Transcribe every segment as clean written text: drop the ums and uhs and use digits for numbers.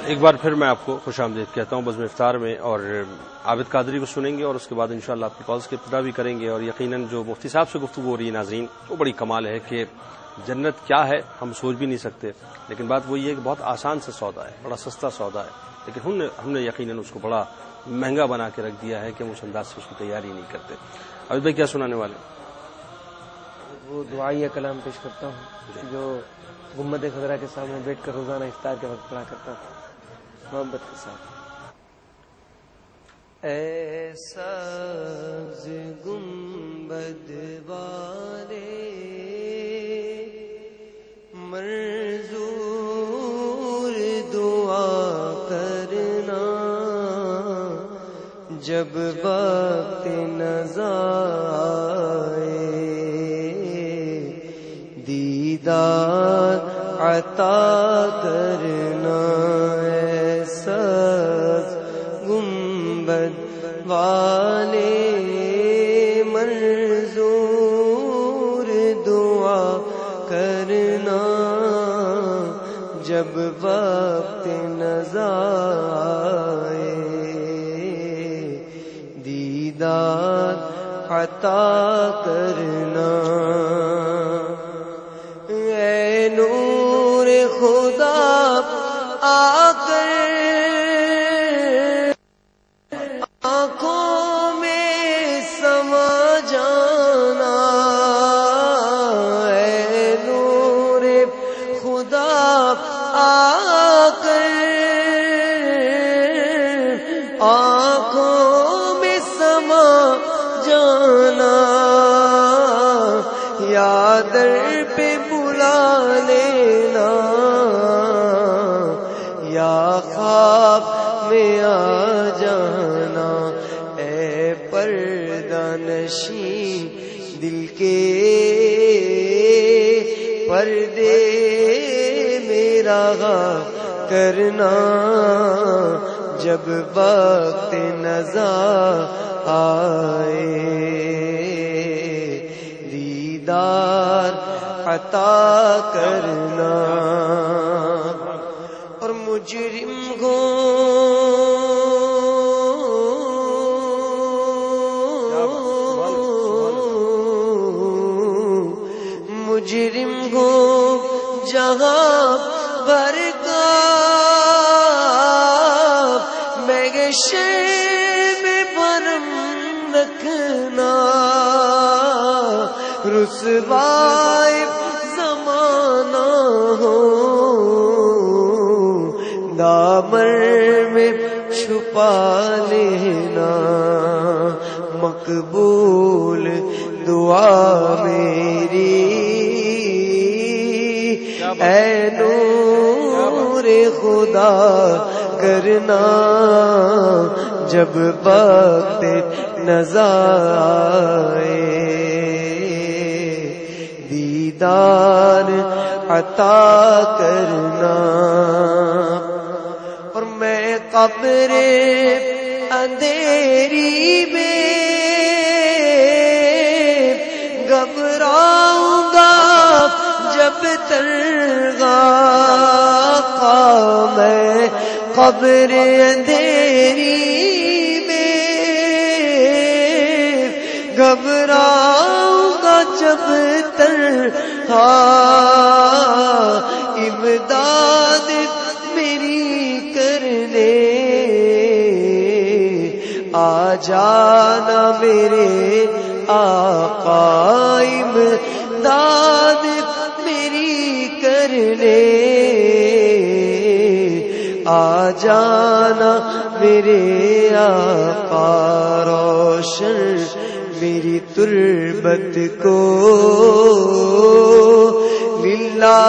ایک بار پھر میں آپ کو خوش آمدید کہتا ہوں بزم افطار میں، اور عابد قادری کو سنیں گے اور اس کے بعد انشاءاللہ آپ کی کالز کی ابتدا بھی کریں گے. اور یقیناً جو مفتی صاحب سے گفتگو ہو رہی ہے ناظرین، وہ بڑی کمال ہے کہ جنت کیا ہے ہم سوچ بھی نہیں سکتے، لیکن بات وہی ہے کہ بہت آسان سے سودا ہے، بڑا سستا سودا ہے، لیکن ہم نے یقیناً اس کو بڑا مہنگا بنا کے رکھ دیا ہے کہ ہم اس انداز سے اس کی تیاری نہیں کرتے. عابد بھائی کیا سنانے والے؟ وہ دعائیہ کلام پیش کرتا ہوں جو گنبد خضرا کے سامنے بیٹھ کر روزانہ افطار کے وقت پڑھا کرتا ہوں محبت کے ساتھ. اے سبز گنبد والے منظور دعا کرنا، جب وقت نظر آئے دیدار عطا کرنا. ایسا گنبد والے منظور دعا کرنا، جب وقت نظر آئے دیدار عطا کرنا. اے نور خدا آ کر آنکھوں میں سما جانا. اے نور خدا آ کر آنکھوں میں سما جانا. یا در پہ بلا لینا، یا خواب میں آ جانا. اے پردہ نشین دل کے پردے میرا کرنا، جب وقت نظر آئے دیدار عطا کرنا. اور مجرم کو مجرم کو جہاں بھر کا میگشے میں بھرم رکھنا. رسوائے زمانہ ہو دامن میں چھپا لینا. مقبول دعا میری اے نور خدا کرنا، جب وقت نظر آئے دیدار عطا کرنا. اور میں قبر اندھیری میں گھبراؤں گا جب تلگا میں قبر اندھیری میں گھبراؤں گا جب تنہا. امداد میری کرنے آ جانا میرے آقا. امداد میری کرنے آ جانا میرے آقا. روشن میری تربت کو للہ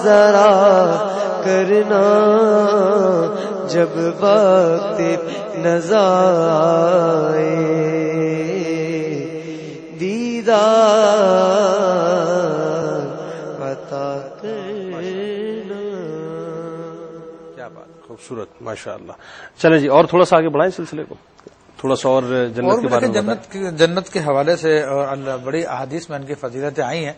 ذرا کرنا، جب وقت نظر آئے دیدار عطا کرنا. کیا بات خوبصورت ماشاء اللہ. چلیں جی اور تھوڑا سا آگے بڑھائیں سلسلے کو، تھوڑا سا اور جنت کے بارے میں. جنت کے حوالے سے اور بڑی احادیث میں ان کی فضیلتیں آئی ہیں.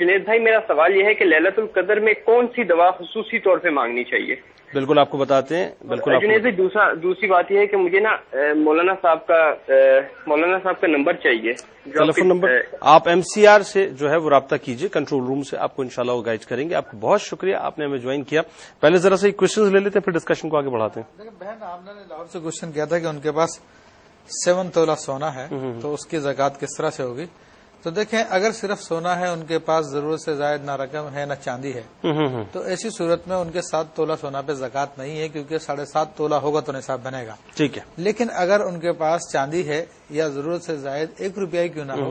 جنید بھائی میرا سوال یہ ہے کہ لیلۃ القدر میں کون سی دعا خصوصی طور پہ مانگنی چاہیے؟ بالکل آپ کو بتاتے ہیں. بالکل جنید بھائی دوسری بات یہ ہے کہ مجھے نا مولانا صاحب کا نمبر چاہیے. ٹیلیفون نمبر آپ MCR سے جو ہے وہ رابطہ کیجئے, کنٹرول روم سے آپ کو انشاءاللہ وہ گائیڈ کریں گے. آپ کو بہت شکریہ, آپ نے ہمیں جوائن کیا. پہلے ذرا سے کوشچنز لے لیتے ہیں, پھر ڈسکشن کو آگے بڑھاتے ہیں. لیکن بہن آپ نے لاہور سے کوشچن کیا تھا کہ ان کے پاس 7 تولہ سونا ہے تو اس کی زکوٰۃ کس طرح سے ہوگی. تو دیکھیں اگر صرف سونا ہے, ان کے پاس ضرورت سے زائد نہ رقم ہے نہ چاندی ہے, تو ایسی صورت میں ان کے 7 تولہ سونا پہ زکوٰۃ نہیں ہے, کیونکہ 7.5 تولہ ہوگا تو نصاب بنے گا. ٹھیک ہے. لیکن اگر ان کے پاس چاندی ہے یا ضرورت سے زائد 1 روپیہ ہی کیوں نہ ہو,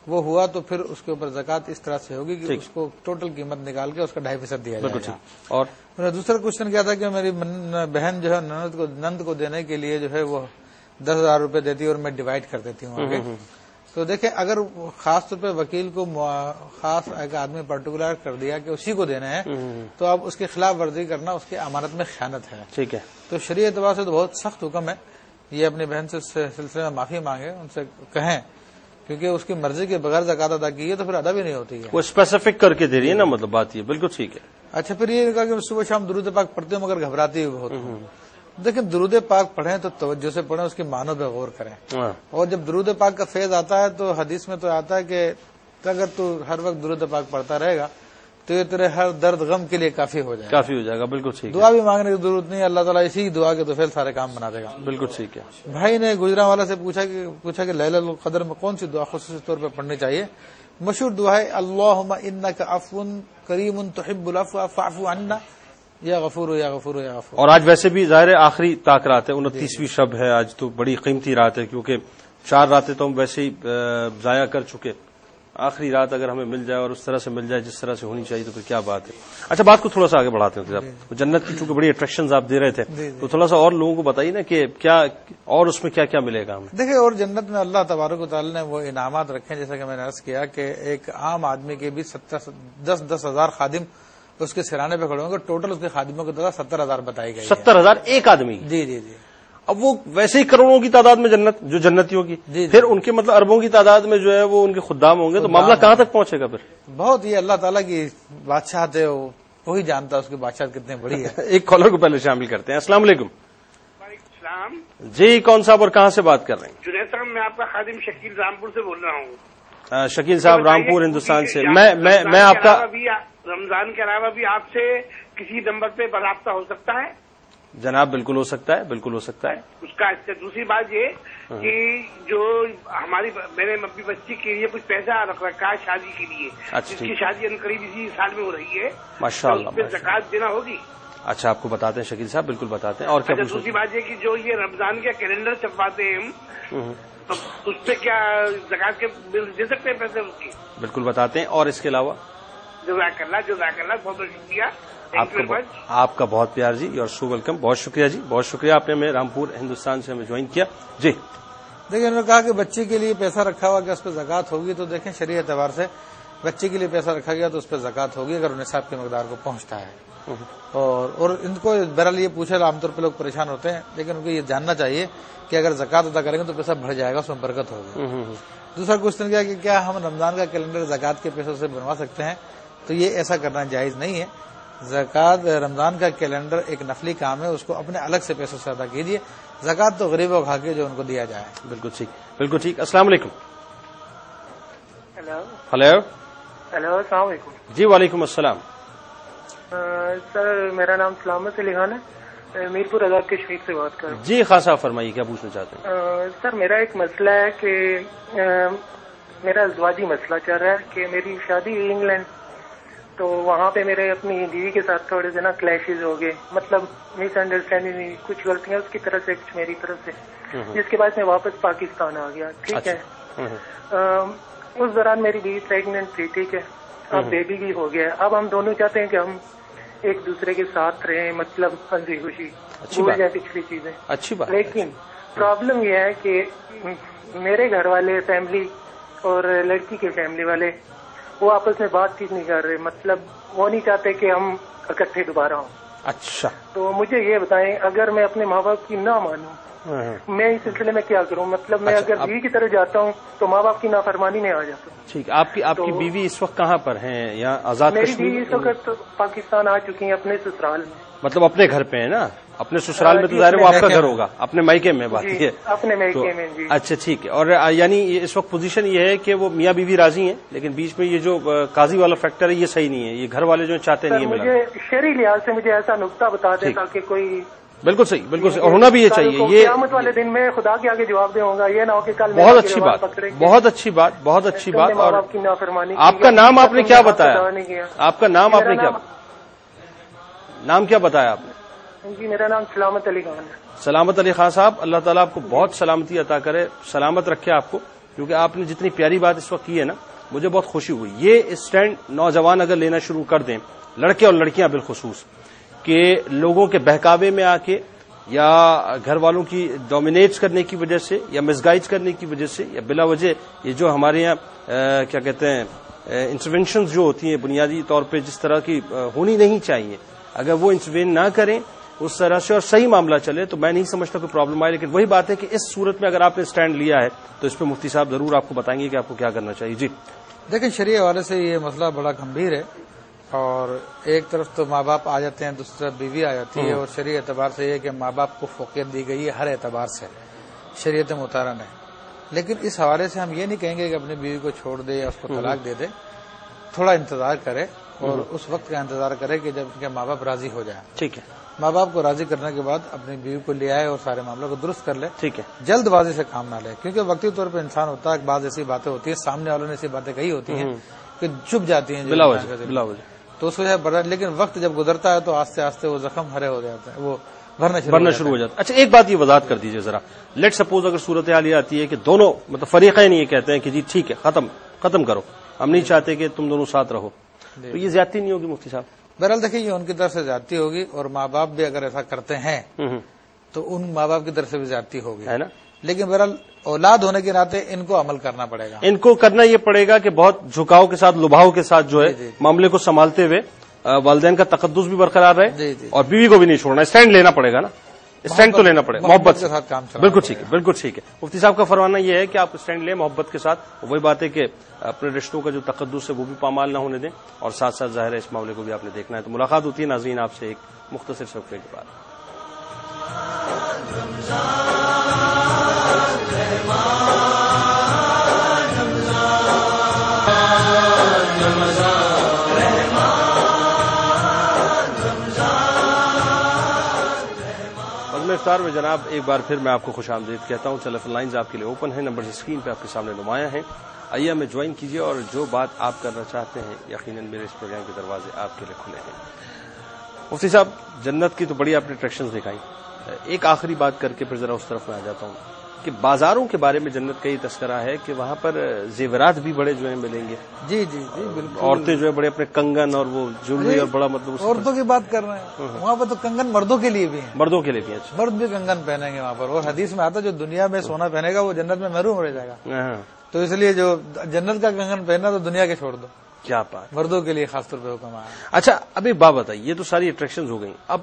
وہ ہوا تو پھر اس کے اوپر زکوٰۃ اس طرح سے ہوگی کہ اس کو ٹوٹل قیمت نکال کے اس کا 2.5% دیا جائے گا. اور میرا دوسرا کوشچن کیا تھا کہ میری بہن جو ہے نند کو دینے کے لیے جو ہے وہ 10,000 روپے دیتی ہے اور میں ڈیوائڈ کر دیتی ہوں آگے. تو دیکھیں اگر خاص طور پہ وکیل کو خاص ایک آدمی پرٹیکولر کر دیا کہ اسی کو دینا ہے, تو اب اس کی خلاف ورزی کرنا اس کی امانت میں خیانت ہے. ٹھیک ہے. تو شرعی اعتبار سے تو بہت سخت حکم ہے. یہ اپنی بہن سے سلسلے میں معافی مانگے, ان سے کہیں, کیونکہ اس کی مرضی کے بغیر زکوٰۃ ادا کی ہے تو پھر ادا بھی نہیں ہوتی ہے. وہ اسپیسیفک کر کے دے رہی ہے نا, مطلب بات یہ بالکل ٹھیک ہے. اچھا پھر یہ کہا کہ صبح شام درود پاک پڑھتے ہوں مگر گھبراتی ہوئی بہت ہوں. دیکھیں درود پاک پڑھیں تو توجہ سے پڑھیں, اس کے معنوں پہ غور کریں. اور جب درود پاک کا فیض آتا ہے تو حدیث میں تو آتا ہے کہ اگر تو ہر وقت درود پاک پڑھتا رہے گا تو یہ تیرے ہر درد غم کے لیے کافی ہو جائے گا. بالکل ٹھیک. دعا بھی مانگنے کی ضرورت نہیں, اللہ تعالیٰ اسی دعا کے تو سارے کام بنا دے گا. بالکل ٹھیک ہے. بھائی نے گجرانوالا سے پوچھا کہ لیلۃ القدر میں کون سی دعا خصوصی طور پہ پڑھنی چاہیے. مشہور دعا ہے اللہم انک عفو کریم تحب العفو فاعف عنا یا غفور یا غفور یا غفور. اور آج ویسے بھی ظاہر ہے آخری طاق رات ہے, 29ویں شب ہے آج, تو بڑی قیمتی رات ہے, کیونکہ 4 راتیں تو ہم ویسے ہی ضائع کر چکے. آخری رات اگر ہمیں مل جائے اور اس طرح سے مل جائے جس طرح سے ہونی چاہیے تو پھر کیا بات ہے. اچھا بات کو تھوڑا سا آگے بڑھاتے ہیں صاحب. جنت کی چونکہ بڑی اٹریکشنز آپ دے رہے تھے, تو تھوڑا سا اور لوگوں کو بتائیے نا کہ کیا اور اس میں کیا کیا ملے گا ہمیں. دیکھیں اور جنت میں اللہ تبارک و تعالی نے وہ انعامات رکھے ہیں, جیسا کہ میں نے عرض کیا کہ ایک عام آدمی کے بھی 10,000 خادم اس کے سرانے پہ کھڑے ہوں گے. ٹوٹل اس کے خادموں کی تعداد 70,000 بتائی گئی. 70,000 ایک آدمی. جی جی جی. اب وہ ویسے ہی کروڑوں کی تعداد میں جنت جو جنتیوں کی, پھر ان کے مطلب اربوں کی تعداد میں جو ہے وہ ان کے خدام ہوں گے, تو معاملہ کہاں تک پہنچے گا پھر. بہت یہ اللہ تعالیٰ کی بادشاہت ہے, وہی جانتا ہے اس کی بادشاہت کتنی بڑی ہے. ایک کالر کو پہلے شامل کرتے ہیں. السلام علیکم. وعلیکم السلام. جی کون صاحب اور کہاں سے بات کر رہے ہیں؟ جنید صاحب میں آپ کا خادم شکیل رامپور سے بول رہا ہوں. شکیل صاحب رامپور ہندوستان سے. میں آپ کا رمضان کے علاوہ بھی آپ سے کسی نمبر پہ رابطہ ہو سکتا ہے جناب؟ بالکل ہو سکتا ہے, بالکل ہو سکتا ہے. اس کا دوسری بات یہ کہ جو ہماری میرے مبی بچی کے لیے کچھ پیسہ رکھ رکھا ہے شادی کے لیے, جس کی شادی قریب اسی سال میں ہو رہی ہے, ماشاء اللہ, اس پہ زکوٰۃ دینا ہوگی. اچھا آپ کو بتاتے ہیں شکیل صاحب, بالکل بتاتے ہیں. اور کیا دوسری بات یہ کہ جو یہ رمضان کا کیلنڈر چھپواتے ہیں ہم, اس پہ کیا زکوٰۃ کے بل دے سکتے ہیں پیسے اس کی؟ بالکل بتاتے ہیں. اور اس کے علاوہ جزاک اللہ, بہت بہت شکریہ. آپ کا بہت پیار جی, یو آر سو ویلکم. بہت شکریہ جی, بہت شکریہ, آپ نے ہمیں رامپور ہندوستان سے ہمیں جوائن کیا. جی دیکھیں انہوں نے کہا کہ بچے کے لیے پیسہ رکھا ہوا کہ اس پہ زکوٰۃ ہوگی. تو دیکھیں شرعی اعتبار سے بچے کے لیے پیسہ رکھا گیا تو اس پہ زکوٰۃ ہوگی اگر نصاب کی مقدار کو پہنچتا ہے. اور ان کو بہرحال یہ پوچھے, عام طور پہ لوگ پریشان ہوتے ہیں, لیکن ان کو یہ جاننا چاہیے کہ اگر زکوٰۃ ادا کریں گے تو پیسہ بڑھ جائے گا, اس میں برکت ہوگی. دوسرا کوشچن کیا کہ کیا ہم رمضان کا کیلنڈر زکوٰۃ کے پیسوں سے بنوا سکتے ہیں؟ تو یہ ایسا کرنا جائز نہیں ہے. زکوٰۃ رمضان کا کیلنڈر ایک نفلی کام ہے, اس کو اپنے الگ سے پیسوں سے ادا کیجیے. زکوٰۃ تو غریبوں کو کھا کے جو ان کو دیا جائے. بالکل ٹھیک, بالکل ٹھیک. السلام علیکم. ہیلو. السلام علیکم. جی وعلیکم السلام. سر میرا نام سلامت علی خان ہے, میرپور آزاد کشمیر سے بات کر رہا ہوں. جی خاص آپ فرمائیے, کیا پوچھنا چاہتے ہیں؟ سر میرا ایک مسئلہ ہے کہ میرا ازدواجی مسئلہ چل رہا ہے کہ میری شادی انگلینڈ, تو وہاں پہ میرے اپنی بیوی کے ساتھ تھوڑے سے نا کلیشز ہو گئے, مطلب مس انڈرسٹینڈنگ ہوئی, کچھ غلطیاں اس کی طرف سے کچھ میری طرف سے, جس کے بعد میں واپس پاکستان آ گیا. ٹھیک ہے. اس دوران میری بیوی پریگننٹ تھی. ٹھیک ہے. اب بیبی بھی ہو گیا. اب ہم دونوں چاہتے ہیں کہ ہم ایک دوسرے کے ساتھ رہیں, مطلب ہنسی خوشی بھول جائیں پچھلی چیزیں. اچھی بات. لیکن پرابلم یہ ہے کہ میرے گھر والے فیملی اور لڑکی کے فیملی والے وہ آپس میں بات چیت نہیں کر رہے, مطلب وہ نہیں چاہتے کہ ہم اکٹھے دوبارہ ہوں. اچھا. تو مجھے یہ بتائیں, اگر میں اپنے ماں باپ کی نہ مانوں میں اس سلسلے میں کیا کروں؟ مطلب میں اگر بیوی کی طرف جاتا ہوں تو ماں باپ کی نافرمانی میں آ جاتا ہوں. ٹھیک. آپ کی بیوی اس وقت کہاں پر ہیں یا آزاد میری کشمیر؟ بیوی اس وقت پاکستان آ چکی ہیں اپنے سسرال میں. مطلب اپنے گھر پہ ہے نا؟ اپنے سسرال میں تو ظاہر وہ آپ کا گھر ہوگا، اپنے مائکے میں بات ہے. اپنے مائکے میں. جی اچھا ٹھیک ہے. اور یعنی اس وقت پوزیشن یہ ہے کہ وہ میاں بیوی راضی ہیں، لیکن بیچ میں یہ جو قاضی والا فیکٹر ہے یہ صحیح نہیں ہے، یہ گھر والے جو چاہتے نہیں ہیں. مجھے شرعی لحاظ سے مجھے ایسا نقطہ بتا دیں تاکہ کوئی. بالکل صحیح، بالکل صحیح، اور ہونا بھی یہ چاہیے. یہ قیامت والے دن میں خدا کے آگے جواب دوں گا، یہ نہ ہو کہ کل. بہت اچھی بات، بہت اچھی بات، بہت اچھی بات. اور آپ کا نام آپ نے کیا بتایا؟ آپ کا نام آپ نے کیا نام کیا بتایا آپ نے؟ جی میرا نام سلامت علی خان ہے. سلامت علی خان صاحب، اللہ تعالیٰ آپ کو بہت سلامتی عطا کرے، سلامت رکھے آپ کو، کیونکہ آپ نے جتنی پیاری بات اس وقت کی ہے نا مجھے بہت خوشی ہوئی. یہ اسٹینڈ نوجوان اگر لینا شروع کر دیں، لڑکے اور لڑکیاں بالخصوص، کہ لوگوں کے بہکاوے میں آ کے یا گھر والوں کی ڈومینیٹ کرنے کی وجہ سے یا مسگائڈ کرنے کی وجہ سے یا بلا وجہ یہ جو ہمارے یہاں کیا کہتے ہیں انٹرونشنز جو ہوتی ہیں بنیادی طور پہ جس طرح کی ہونی نہیں چاہیے، اگر وہ انٹروین نہ کریں اس طرح سے اور صحیح معاملہ چلے تو میں نہیں سمجھتا کوئی پرابلم آئے. لیکن وہی بات ہے کہ اس صورت میں اگر آپ نے اسٹینڈ لیا ہے تو اس پہ مفتی صاحب ضرور آپ کو بتائیں گے کہ آپ کو کیا کرنا چاہیے. جی دیکھیں، شرعی حوالے سے یہ مسئلہ بڑا گمبھیر ہے، اور ایک طرف تو ماں باپ آ جاتے ہیں، دوسری طرف بیوی آ جاتی ہے. اور شرعی اعتبار سے یہ کہ ماں باپ کو فوقیت دی گئی ہے ہر اعتبار سے شریعت مطہرہ نے. لیکن اس حوالے سے ہم یہ نہیں کہیں گے کہ اپنی بیوی کو چھوڑ دے یا اس کو طلاق دے دے. تھوڑا انتظار کرے اور اس وقت کا انتظار کرے کہ جب کے ماں باپ راضی ہو جائیں. ٹھیک ہے. ماں باپ کو راضی کرنے کے بعد اپنی بیوی کو لے آئے اور سارے معاملوں کو درست کر لے. ٹھیک ہے. جلد بازی سے کام نہ لے، کیونکہ وقتی طور پہ انسان ہوتا ہے، بعض ایسی باتیں ہوتی ہیں، سامنے والوں نے ایسی باتیں کہی ہوتی ہیں کہ چپ جاتی ہیں بلا وجہ. تو اس وجہ بڑا، لیکن وقت جب گزرتا ہے تو آہستہ آہستہ وہ زخم ہرے ہو جاتے ہیں، وہ بھرنا شروع ہو جاتا ہے. اچھا ایک بات یہ وضاحت کر دیجئے ذرا. لیٹ سپوز اگر صورتحال یہ آتی ہے کہ دونوں مطلب فریقین یہ کہتے ہیں کہ جی ٹھیک ہے ختم کرو، ہم نہیں چاہتے کہ تم دونوں ساتھ رہو، تو یہ زیادتی نہیں ہوگی مفتی صاحب؟ بہرحال دیکھیے یہ ان کی طرف سے زیادتی ہوگی، اور ماں باپ بھی اگر ایسا کرتے ہیں تو ان ماں باپ کی طرف سے بھی زیادتی ہوگی، ہے نا. لیکن بہرحال اولاد ہونے کے ناطے ان کو عمل کرنا پڑے گا. ان کو کرنا یہ پڑے گا کہ بہت جھکاؤ کے ساتھ، لبھاؤ کے ساتھ جو ہے معاملے کو سنبھالتے ہوئے والدین کا تقدس بھی برقرار رہے اور بیوی کو بھی نہیں چھوڑنا. اسٹینڈ لینا پڑے گا نا، اسٹینڈ تو لینا پڑے گا محبت کے ساتھ کام. بالکل ٹھیک ہے، بالکل ٹھیک ہے. مفتی صاحب کا فرمانا یہ ہے کہ آپ اسٹینڈ لیں محبت کے ساتھ. وہی بات ہے کہ اپنے رشتوں کا جو تقدس ہے وہ بھی پامال نہ ہونے دیں، اور ساتھ ساتھ ظاہر ہے اس معاملے کو بھی آپ نے دیکھنا ہے. تو ملاقات ہوتی ہے ناظرین آپ سے ایک مختصر صفحے کے بعد. افطار میں جناب ایک بار پھر میں آپ کو خوش آمدید کہتا ہوں. ٹیلیفون لائنز آپ کے لیے اوپن ہیں، نمبر اسکرین پہ آپ کے سامنے نمایاں ہیں. آئیے ہمیں جوائن کیجیے اور جو بات آپ کرنا چاہتے ہیں یقیناً میرے اس پروگرام کے دروازے آپ کے لیے کھلے ہیں. مفتی صاحب جنت کی تو بڑی آپ نے اٹریکشنز دکھائی. ایک آخری بات کر کے پھر ذرا اس طرف میں آ جاتا ہوں کہ بازاروں کے بارے میں جنت کا یہ تذکرہ ہے کہ وہاں پر زیورات بھی بڑے جو ہیں ملیں گے. جی جی جی بالکل. عورتیں جو ہے بڑے اپنے کنگن اور وہ جویلری اور بڑا مطلب عورتوں کی بات کر رہے ہیں. وہاں پر تو کنگن مردوں کے لیے بھی ہیں، مردوں کے لیے بھی. اچھا مرد بھی کنگن پہنیں گے وہاں پر. اور حدیث میں آتا جو دنیا میں سونا پہنے گا وہ جنت میں محروم رہ جائے گا. تو اس لیے جو جنت کا کنگن پہنا تو دنیا کے چھوڑ دو. کیا بات، مردوں کے لیے خاص طور پہ حکم آیا. اچھا اب ایک بات بتائیے، یہ تو ساری اٹریکشنز ہو گئی. اب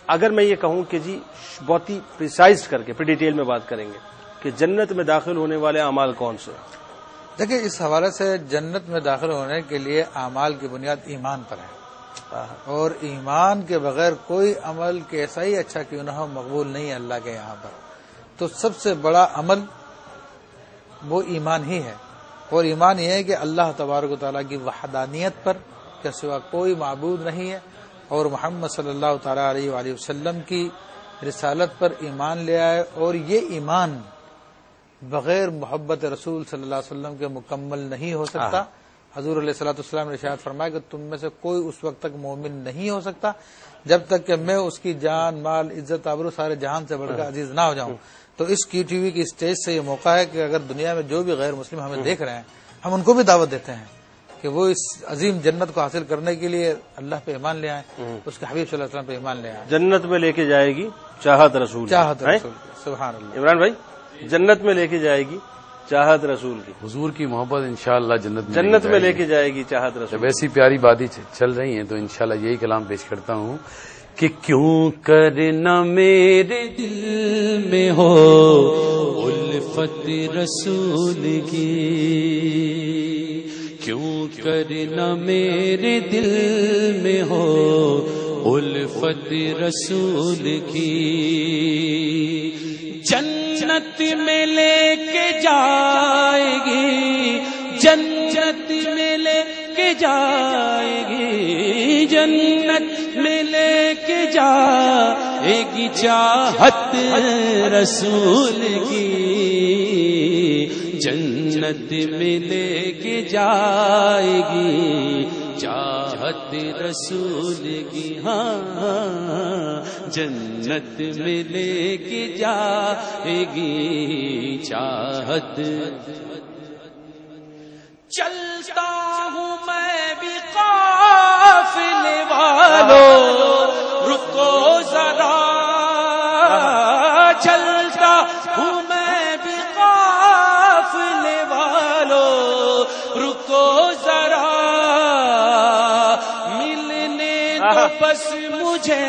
اگر میں یہ کہوں کہ جی بہت ہی پریسائز کر کے پھر ڈیٹیل میں بات کریں گے کہ جنت میں داخل ہونے والے اعمال کون سے؟ دیکھیں اس حوالے سے جنت میں داخل ہونے کے لیے اعمال کی بنیاد ایمان پر ہے، اور ایمان کے بغیر کوئی عمل کیسا ہی اچھا کیوں نہ ہو مقبول نہیں ہے اللہ کے یہاں پر. تو سب سے بڑا عمل وہ ایمان ہی ہے، اور ایمان یہ ہے کہ اللہ تبارک و تعالیٰ کی وحدانیت پر کے سوا کوئی معبود نہیں ہے، اور محمد صلی اللہ تعالی علیہ وآلہ وسلم کی رسالت پر ایمان لے آئے. اور یہ ایمان بغیر محبت رسول صلی اللہ علیہ وسلم کے مکمل نہیں ہو سکتا. حضور علیہ الصلوۃ والسلام نے ارشاد فرمایا کہ تم میں سے کوئی اس وقت تک مومن نہیں ہو سکتا جب تک کہ میں اس کی جان مال عزت آبرو سارے جہان سے بڑھ کر عزیز نہ ہو جاؤں. تو اس کی ٹی وی کی اسٹیج سے یہ موقع ہے کہ اگر دنیا میں جو بھی غیر مسلم ہمیں دیکھ رہے ہیں ہم ان کو بھی دعوت دیتے ہیں کہ وہ اس عظیم جنت کو حاصل کرنے کے لیے اللہ پہ ایمان لے آئیں، اس کے حبیب صلی اللہ علیہ وسلم پہ ایمان لے آئیں. جنت میں لے کے جائے گی چاہت رسول. سبحان اللہ. عمران بھائی جنت میں لے کے جائے گی چاہت رسول کی، حضور کی محبت انشاءاللہ جنت میں لے کے جائے گی چاہت رسول. جب ایسی پیاری باتیں چل رہی ہیں تو انشاءاللہ یہی کلام پیش کرتا ہوں کہ کیوں کرنا میرے دل میں ہو الفت رسول کی، کیوں کرنا میرے دل میں ہو الفت رسول کی، جنت میں لے کے جائے گی، جنت میں لے کے جائے گی، جنت میں لے کے جائے گی چاہت رسول کی، جنت میں لے کے جائے گی چاہت رسول کی، ہاں جنت میں لے کے جائے گی چاہت۔ چلتا ہوں میں بھی قافلے والوں رکو ذرا، چلتا ہوں میں بھی قافلے والوں رکو ذرا، ملنے تو بس مجھے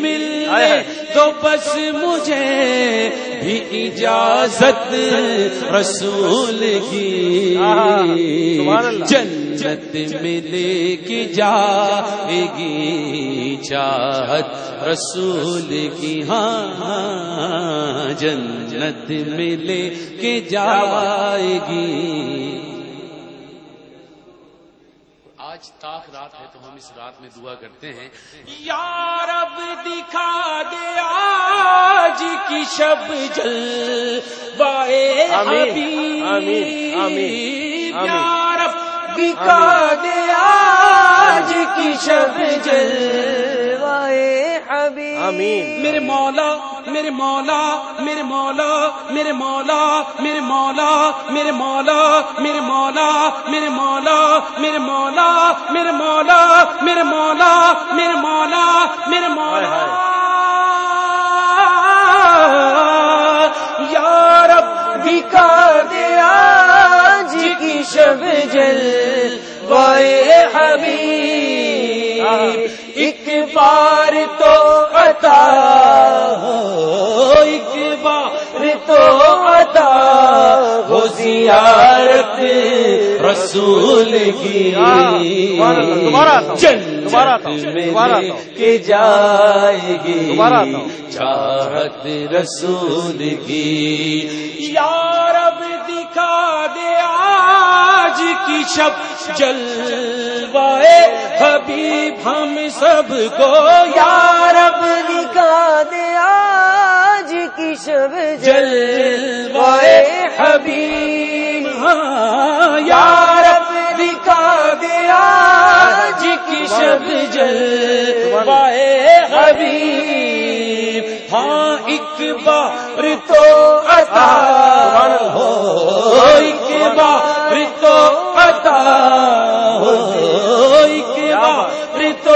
ملنے تو بس مجھے بھی اجازت رسول کی، جنت میں لے کے جائے گی چاہت رسول کی، ہاں جنت میں لے کے جائے گی۔ آج تاک رات ہے تو ہم اس رات میں دعا کرتے ہیں، یا رب دکھا دے آج کی شب جلوائے حبیب، یا رب دکھا دے آج کی شب جلوائے حبیب، میرے مولا میرے مولا میرے مولا میرے مولا میرے مولا میرے مولا میرے مولا میرے مولا میرے مولا میرے مولا میرے مولا میرے مولا میرے مولا، یا رب دکھا دے آج کی شب جلوائے حبیب، ایک بار تو عطا ہو، ایک بار تو عطا ہو زیارت رسول کی، جنت میں لے کے جائے گی چاہت رسول کی، یا رب دکھا دے آج کی شب جلوائے حبیب ہم سب کو، یا رب دکھا دے آج کی شب جلوائے حبیب، یا رب دکھا دے آج کی شب جلوائے حبیب، ہاں ایک بار تو عطا ہو، ایک بار تو عطا ہو، ایک بار تو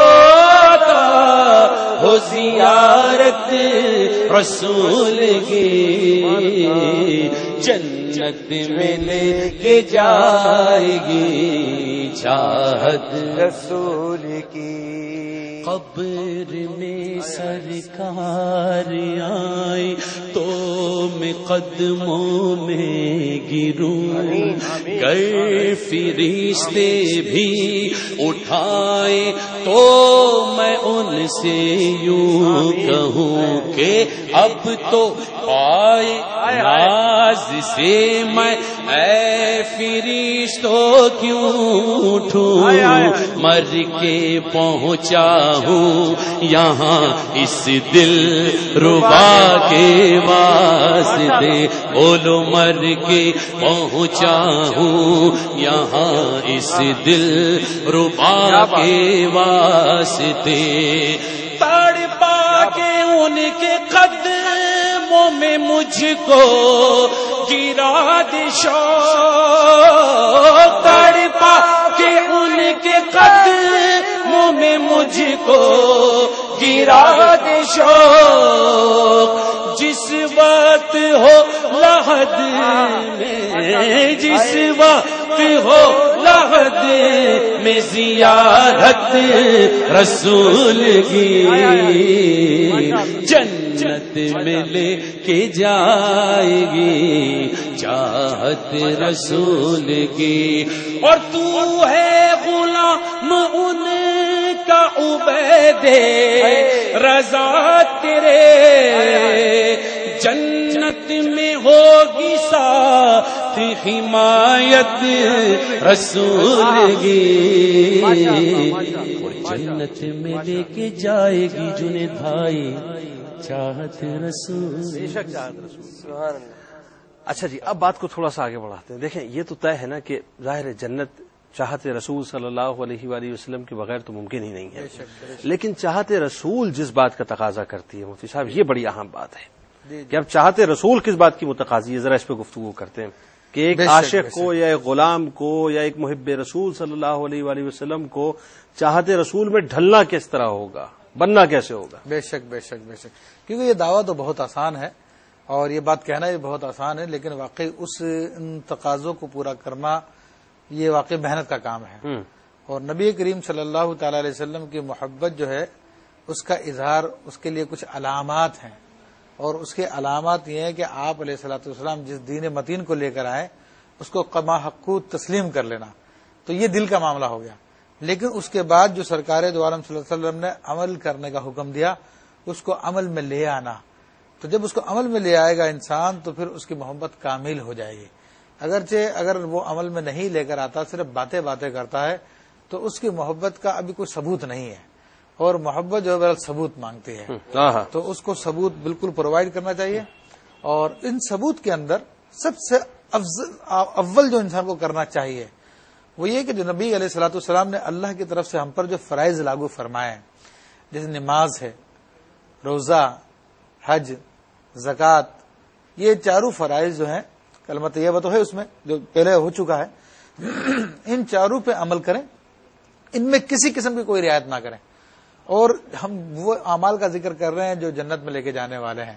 عطا ہو زیارت رسول کی، جنت میں لے کے جائے گی چاہت رسول کی، قبر میں سرکار آئے تو میں قدموں میں گروں، گر فرشتے بھی اٹھائے تو میں ان سے یوں کہوں کہ اب تو پائے ناز سے میں اے فرشتوں کیوں اٹھوں، مر کے پہنچا ہوں یہاں اس دل ربا کے واسطے، بولو مر کے پہنچا ہوں یہاں اس دل ربا کے واسطے، تڑپا کے ان کے قدموں میں مجھ کو گرا دے شوق، تڑپا کے ان کے قدموں میں مجھ کو گرا دے شوق، جس وقت ہو لحد میں جس وقت ہو لحد میں زیارت رسول کی جنت میں لے کے جائے گی چاہت رسول کی. اور تو ہے غلام ان کا عبید رضا تیرے جنت میں ہوگی ساتھ حمایت رسول کی جنت میں لے کے جائے گی جنید بھائی چاہت رسول. اچھا جی، اب بات کو تھوڑا سا آگے بڑھاتے ہیں. دیکھیں یہ تو طے ہے نا کہ ظاہر ہے جنت چاہت رسول صلی اللہ علیہ وآلہ وسلم کے بغیر تو ممکن ہی نہیں ہے، لیکن چاہت رسول جس بات کا تقاضا کرتی ہے مفتی صاحب یہ بڑی اہم بات ہے کہ اب چاہت رسول کس بات کی متقاضی ہے. ذرا اس پہ گفتگو کرتے ہیں کہ ایک عاشق کو یا ایک غلام کو یا ایک محب رسول صلی اللہ علیہ وآلہ وسلم کو چاہت رسول میں ڈھلنا کس طرح ہوگا، بننا کیسے ہوگا؟ بے شک بے شک بے شک، کیونکہ یہ دعویٰ تو بہت آسان ہے اور یہ بات کہنا بھی بہت آسان ہے، لیکن واقعی ان تقاضوں کو پورا کرنا یہ واقعی محنت کا کام ہے. اور نبی کریم صلی اللہ تعالی علیہ وسلم کی محبت جو ہے اس کا اظہار اس کے لیے کچھ علامات ہیں، اور اس کے علامات یہ ہیں کہ آپ علیہ الصلوۃ والسلام جس دین متین کو لے کر آئے اس کو قما حقو تسلیم کر لینا، تو یہ دل کا معاملہ ہو گیا. لیکن اس کے بعد جو سرکار دو عالم صلی اللہ علیہ وسلم نے عمل کرنے کا حکم دیا اس کو عمل میں لے آنا. تو جب اس کو عمل میں لے آئے گا انسان تو پھر اس کی محبت کامل ہو جائے گی. اگرچہ اگر وہ عمل میں نہیں لے کر آتا، صرف باتیں کرتا ہے، تو اس کی محبت کا ابھی کوئی ثبوت نہیں ہے، اور محبت جو ہے ثبوت مانگتی ہے، تو اس کو ثبوت بالکل پرووائڈ کرنا چاہیے. اور ان ثبوت کے اندر سب سے اول جو انسان کو کرنا چاہیے وہ یہ کہ جو نبی علیہ الصلوۃ والسلام نے اللہ کی طرف سے ہم پر جو فرائض لاگو فرمائے ہیں، جیسے نماز ہے، روزہ، حج، زکوٰۃ، یہ چاروں فرائض جو ہیں، کلمہ طیبہ تو ہے اس میں جو پہلے ہو چکا ہے، ان چاروں پہ عمل کریں، ان میں کسی قسم کی کوئی رعایت نہ کریں. اور ہم وہ اعمال کا ذکر کر رہے ہیں جو جنت میں لے کے جانے والے ہیں،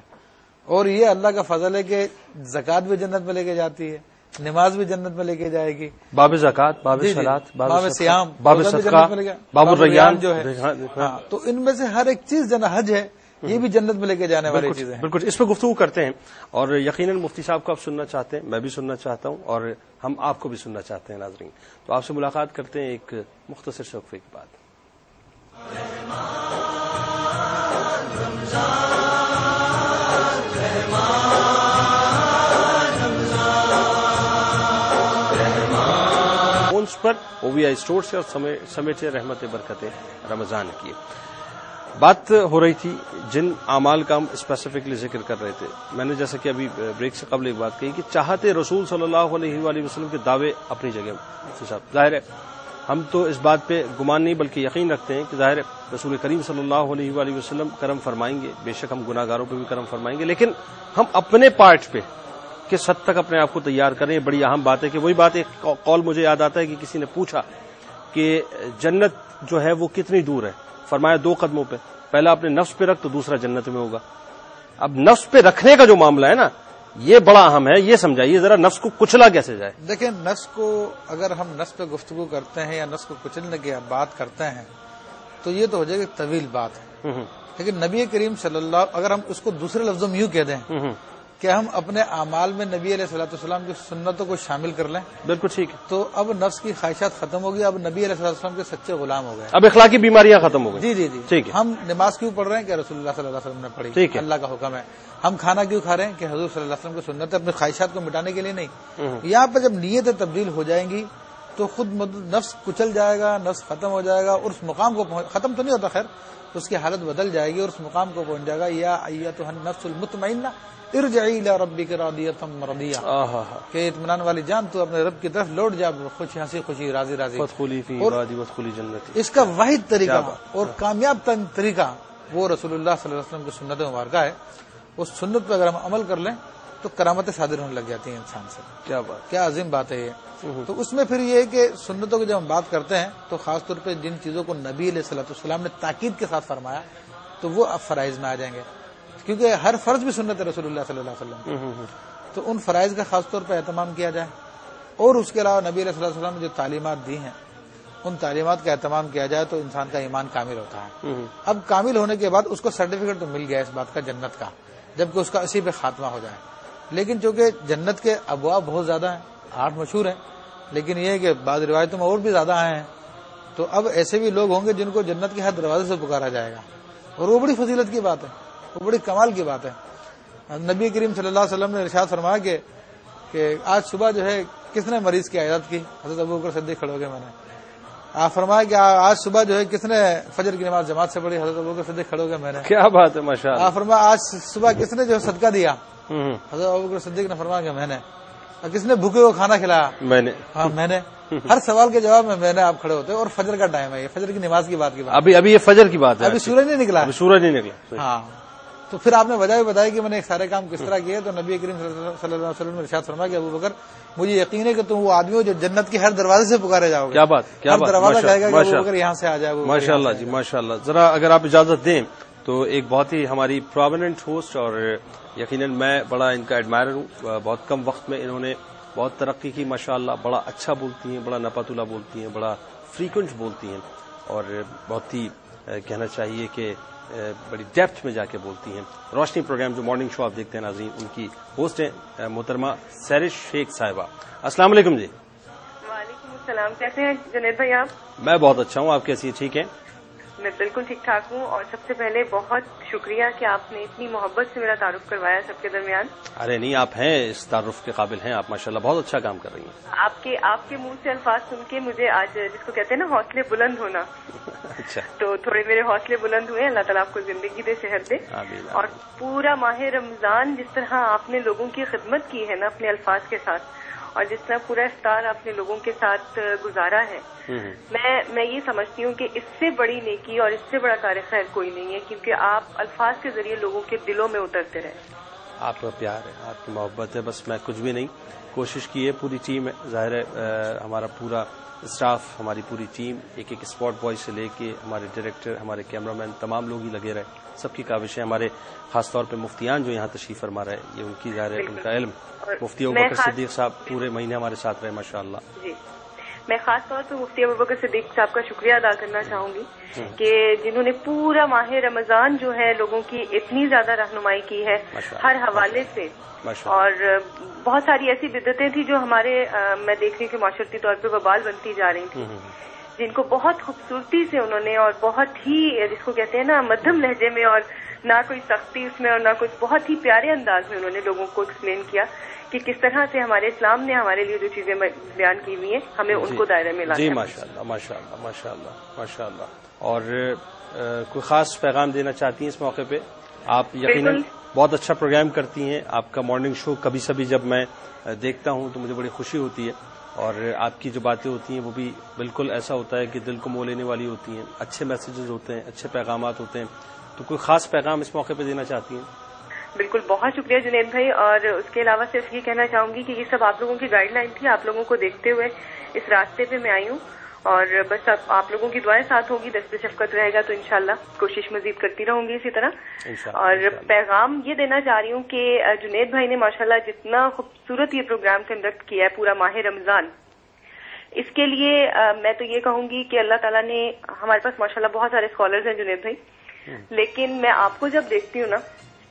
اور یہ اللہ کا فضل ہے کہ زکوٰۃ بھی جنت میں لے کے جاتی ہے، نماز بھی جنت میں لے کے جائے گی، باب زکوٰۃ، باب صلاۃ، باب سیام، باب صدقہ، باب الریان جو ہے. تو ان میں سے ہر ایک چیز جو حج ہے یہ بھی جنت میں لے کے جانے والی چیزیں ہیں. بالکل اس پہ گفتگو کرتے ہیں، اور یقیناً مفتی صاحب کو آپ سننا چاہتے ہیں، میں بھی سننا چاہتا ہوں، اور ہم آپ کو بھی سننا چاہتے ہیں ناظرین. تو آپ سے ملاقات کرتے ہیں ایک مختصر وقفے کے بعد. فونس پر OVI اسٹور سے اور سمیٹے رحمت برکت رمضان کی بات ہو رہی تھی. جن اعمال کا ہم اسپیسیفکلی ذکر کر رہے تھے، میں نے جیسا کہ ابھی بریک سے قبل ایک بات کہی کہ چاہتے رسول صلی اللہ علیہ وآلہ وسلم کے دعوے اپنی جگہ صاحب، ظاہر ہے ہم تو اس بات پہ گمان نہیں بلکہ یقین رکھتے ہیں کہ ظاہر ہے رسول کریم صلی اللہ علیہ وآلہ وسلم کرم فرمائیں گے، بے شک ہم گناہ گاروں پہ بھی کرم فرمائیں گے، لیکن ہم اپنے پارٹ پہ کس حد تک اپنے آپ کو تیار کریں. بڑی اہم بات ہے کہ وہی بات، ایک قول مجھے یاد آتا ہے کہ کسی نے پوچھا کہ جنت جو ہے وہ کتنی دور ہے، فرمایا 2 قدموں پہ، پہلا اپنے نفس پہ رکھ تو دوسرا جنت میں ہوگا. اب نفس پہ رکھنے کا جو معاملہ ہے نا یہ بڑا اہم ہے، یہ سمجھائیے ذرا نفس کو کچلا کیسے جائے. دیکھیں نفس کو اگر ہم نفس پہ گفتگو کرتے ہیں یا نفس کو کچلنے کی بات کرتے ہیں تو یہ تو ہو جائے گی طویل بات ہے. لیکن نبی کریم صلی اللہ، اگر ہم اس کو دوسرے لفظوں میں یوں کہہ دیں کہ ہم اپنے اعمال میں نبی علیہ الصلوۃ والسلام کی سنتوں کو شامل کر لیں، بالکل ٹھیک ہے، تو اب نفس کی خواہشات ختم ہو گئی، اب نبی علیہ الصلوۃ والسلام کے سچے غلام ہو گئے، اب اخلاقی بیماریاں ختم ہو گئی. جی جی جی ٹھیک ہے. ہم نماز کیوں پڑھ رہے ہیں کہ رسول اللہ صلی اللہ علیہ وسلم نے پڑھی، ٹھیک ہے، اللہ کا حکم ہے. ہم کھانا کیوں کھا رہے ہیں کہ حضور صلی اللہ علیہ وسلم کی سنت ہے، اپنی خواہشات کو مٹانے کے لیے نہیں. یہاں پہ جب نیتیں تبدیل ہو جائیں گی تو خود نفس کچل جائے گا، نفس ختم ہو جائے گا، اور اس مقام کو ختم تو نہیں ہوتا، خیر اس کی حالت بدل جائے گی اور اس مقام کو پہنچ جائے گا. یا ایتھا النفس المطمئنہ ارجعی الی ربک راضیۃ مرضیہ، کہ اطمینان والی جان تو اپنے رب کی طرف لوٹ جا، خوشی ہنسی خوشی راضی راضی. فادخلی فی عبادی وادخلی جنتی. اس کا واحد طریقہ اور کامیاب ترین طریقہ وہ رسول اللہ صلی اللہ علیہ وسلم کی سنت مبارکہ ہے. اس سنت پہ اگر ہم عمل کر لیں تو کرامتیں صادر ہونے لگ جاتی ہیں انسان سے. کیا بات، کیا عظیم بات ہے یہ. تو اس میں پھر یہ ہے کہ سنتوں کی جب ہم بات کرتے ہیں تو خاص طور پہ جن چیزوں کو نبی علیہ الصلوۃ والسلام نے تاکید کے ساتھ فرمایا تو وہ اب فرائض میں آ جائیں گے، کیونکہ ہر فرض بھی سنت ہے رسول اللہ صلی اللہ علیہ وسلم. تو ان فرائض کا خاص طور پر اہتمام کیا جائے، اور اس کے علاوہ نبی علیہ الصلوۃ والسلام نے جو تعلیمات دی ہیں ان تعلیمات کا اہتمام کیا جائے تو انسان کا ایمان کامل ہوتا ہے۔ اب کامل ہونے کے بعد اس کو سرٹیفکیٹ تو مل گیا اس بات کا جنت کا، جبکہ اس کا اسی پہ خاتمہ ہو جائے۔ لیکن چونکہ جنت کے ابواب بہت زیادہ ہیں، 8 مشہور ہیں، لیکن یہ ہے کہ بعض روایتوں میں اور بھی زیادہ آئے ہیں، تو اب ایسے بھی لوگ ہوں گے جن کو جنت کے ہر دروازے سے پکارا جائے گا، اور وہ بڑی فضیلت کی بات ہے، وہ بڑی کمال کی بات ہے۔ نبی کریم صلی اللہ علیہ وسلم نے ارشاد فرمایا کہ آج صبح جو ہے کس نے مریض کی عیادت کی؟ حضرت ابوبکر صدیق کھڑے ہو گئے، میں نے آپ فرمایا کہ آج صبح جو ہے کس نے فجر کی نماز جماعت سے پڑھی؟ حضرت ابوبکر صدیق کھڑے ہو گئے، میں نے۔ کیا بات ہے، ماشاءاللہ۔ آپ فرمایا آج صبح کس نے جو صدقہ دیا؟ حضرت ابوبکر صدیق نے فرمایا کہ میں نے۔ کس نے بھوکے کو کھانا کھلایا؟ میں نے۔ ہاں میں نے۔ ہر سوال کے جواب میں نے آپ کھڑے ہوتے، اور فجر کا ٹائم ہے، یہ فجر کی نماز کی بات کی بات، ابھی یہ فجر کی بات ہے، ابھی سورج نہیں نکلا، سورج نہیں نکلا۔ ہاں، تو پھر آپ نے وجہ بھی بتائی کہ میں نے سارے کام کس طرح کیے، تو نبی کریم صلی اللہ علیہ وسلم نے ارشاد فرمایا کہ ابوبکر مجھے یقین ہے کہ تم وہ آدمی ہو جو جنت کے ہر دروازے سے پکارے جاؤ گے۔ کیا بات، کیا بات، دروازہ کہے گا کہ ابوبکر یہاں سے آ جائے۔ ماشاءاللہ جی، ماشاءاللہ۔ ذرا اگر آپ اجازت دیں تو ایک بہت ہی ہماری پرومیننٹ ہوسٹ، اور یقیناً میں بڑا ان کا ایڈمائرر ہوں، بہت کم وقت میں انہوں نے بہت ترقی کی ماشاءاللہ، بڑا اچھا بولتی ہیں، بڑا نپاتولہ بولتی ہیں، بڑا فریکوینٹ بولتی ہیں، اور بہت ہی کہنا چاہیے کہ بڑی ڈیپتھ میں جا کے بولتی ہیں۔ روشنی پروگرام جو مارننگ شو آپ دیکھتے ہیں ناظرین، ان کی ہوسٹ ہیں محترمہ سیرش شیخ صاحبہ۔ السلام علیکم جی۔ وعلیکم السلام، کیسے ہیں جنید بھائی آپ؟ میں بہت اچھا ہوں، آپ کیسی ہیں؟ ٹھیک ہیں؟ میں بالکل ٹھیک ٹھاک ہوں، اور سب سے پہلے بہت شکریہ کہ آپ نے اتنی محبت سے میرا تعارف کروایا سب کے درمیان۔ ارے نہیں، آپ ہیں اس تعارف کے قابل ہیں، آپ ماشاءاللہ بہت اچھا کام کر رہی ہیں۔ آپ کے منہ سے الفاظ سن کے مجھے آج جس کو کہتے ہیں نا حوصلے بلند ہونا، اچھا، تو تھوڑے میرے حوصلے بلند ہوئے۔ اللہ تعالیٰ آپ کو زندگی دے، صحت دے، اور پورا ماہ رمضان جس طرح آپ نے لوگوں کی خدمت کی ہے نا اپنے الفاظ کے ساتھ، اور جس طرح پورا افطار آپ نے لوگوں کے ساتھ گزارا ہے، میں یہ سمجھتی ہوں کہ اس سے بڑی نیکی اور اس سے بڑا کار خیر کوئی نہیں ہے، کیونکہ آپ الفاظ کے ذریعے لوگوں کے دلوں میں اترتے رہے۔ آپ کا پیار ہے، آپ کی محبت ہے، بس میں کچھ بھی نہیں، کوشش کی ہے، پوری ٹیم ہے، ظاہر ہے ہمارا پورا اسٹاف، ہماری پوری ٹیم، ایک اسپاٹ بوائے سے لے کے ہمارے ڈائریکٹر، ہمارے کیمرہ مین، تمام لوگ ہی لگے رہے، سب کی کاوشیں، ہمارے خاص طور پہ مفتیان جو یہاں تشریف فرما رہے ہیں، یہ ان کی ظاہر ہے ان کا علم، مفتی ابوبکر صدیق صاحب پورے مہینے ہمارے ساتھ رہے ماشاءاللہ۔ جی، میں خاص طور پہ مفتی ابوبکر صدیق صاحب کا شکریہ ادا کرنا چاہوں گی کہ جنہوں نے پورا ماہ رمضان جو ہے لوگوں کی اتنی زیادہ رہنمائی کی ہے ہر حوالے سے، اور بہت ساری ایسی بدعتیں تھیں جو ہمارے میں دیکھ رہی ہوں کہ معاشرتی طور پہ وبال بنتی جا رہی تھیں، جن کو بہت خوبصورتی سے انہوں نے، اور بہت ہی جس کو کہتے ہیں نا مدھم لہجے میں، اور نہ کوئی سختی اس میں اور نہ کچھ، بہت ہی پیارے انداز میں انہوں نے لوگوں کو ایکسپلین کیا کہ کس طرح سے ہمارے اسلام نے ہمارے لیے جو چیزیں بیان کی ہوئی ہیں ہمیں ان کو دائرے میں لانا ہے۔ جی ماشاءاللہ، ماشاءاللہ، ماشاءاللہ، ماشاءاللہ۔ اور کوئی خاص پیغام دینا چاہتی ہیں اس موقع پہ؟ آپ یقیناً بہت اچھا پروگرام کرتی ہیں، آپ کا مارننگ شو کبھی سبھی جب میں دیکھتا ہوں تو مجھے بڑی خوشی ہوتی ہے، اور آپ کی جو باتیں ہوتی ہیں وہ بھی بالکل ایسا ہوتا ہے کہ دل کو مو لینے والی ہوتی ہیں، اچھے میسیجز ہوتے ہیں، اچھے پیغامات ہوتے ہیں، تو کوئی خاص پیغام اس موقع پہ دینا چاہتی ہیں؟ بالکل، بہت شکریہ جنید بھائی، اور اس کے علاوہ صرف یہ کہنا چاہوں گی کہ یہ سب آپ لوگوں کی گائیڈ لائن تھی، آپ لوگوں کو دیکھتے ہوئے اس راستے پہ میں آئی ہوں، اور بس اب آپ لوگوں کی دعائیں ساتھ ہوگی، دست شفقت رہے گا تو انشاءاللہ کوشش مزید کرتی رہوں گی اسی طرح۔ اور پیغام یہ دینا چاہ رہی ہوں کہ جنید بھائی نے ماشاءاللہ جتنا خوبصورت یہ پروگرام کنڈکٹ کیا ہے پورا ماہ رمضان، اس کے لیے میں تو یہ کہوں گی کہ اللہ تعالیٰ نے، ہمارے پاس ماشاءاللہ بہت سارے اسکالرز ہیں جنید بھائی، لیکن میں آپ کو جب دیکھتی ہوں نا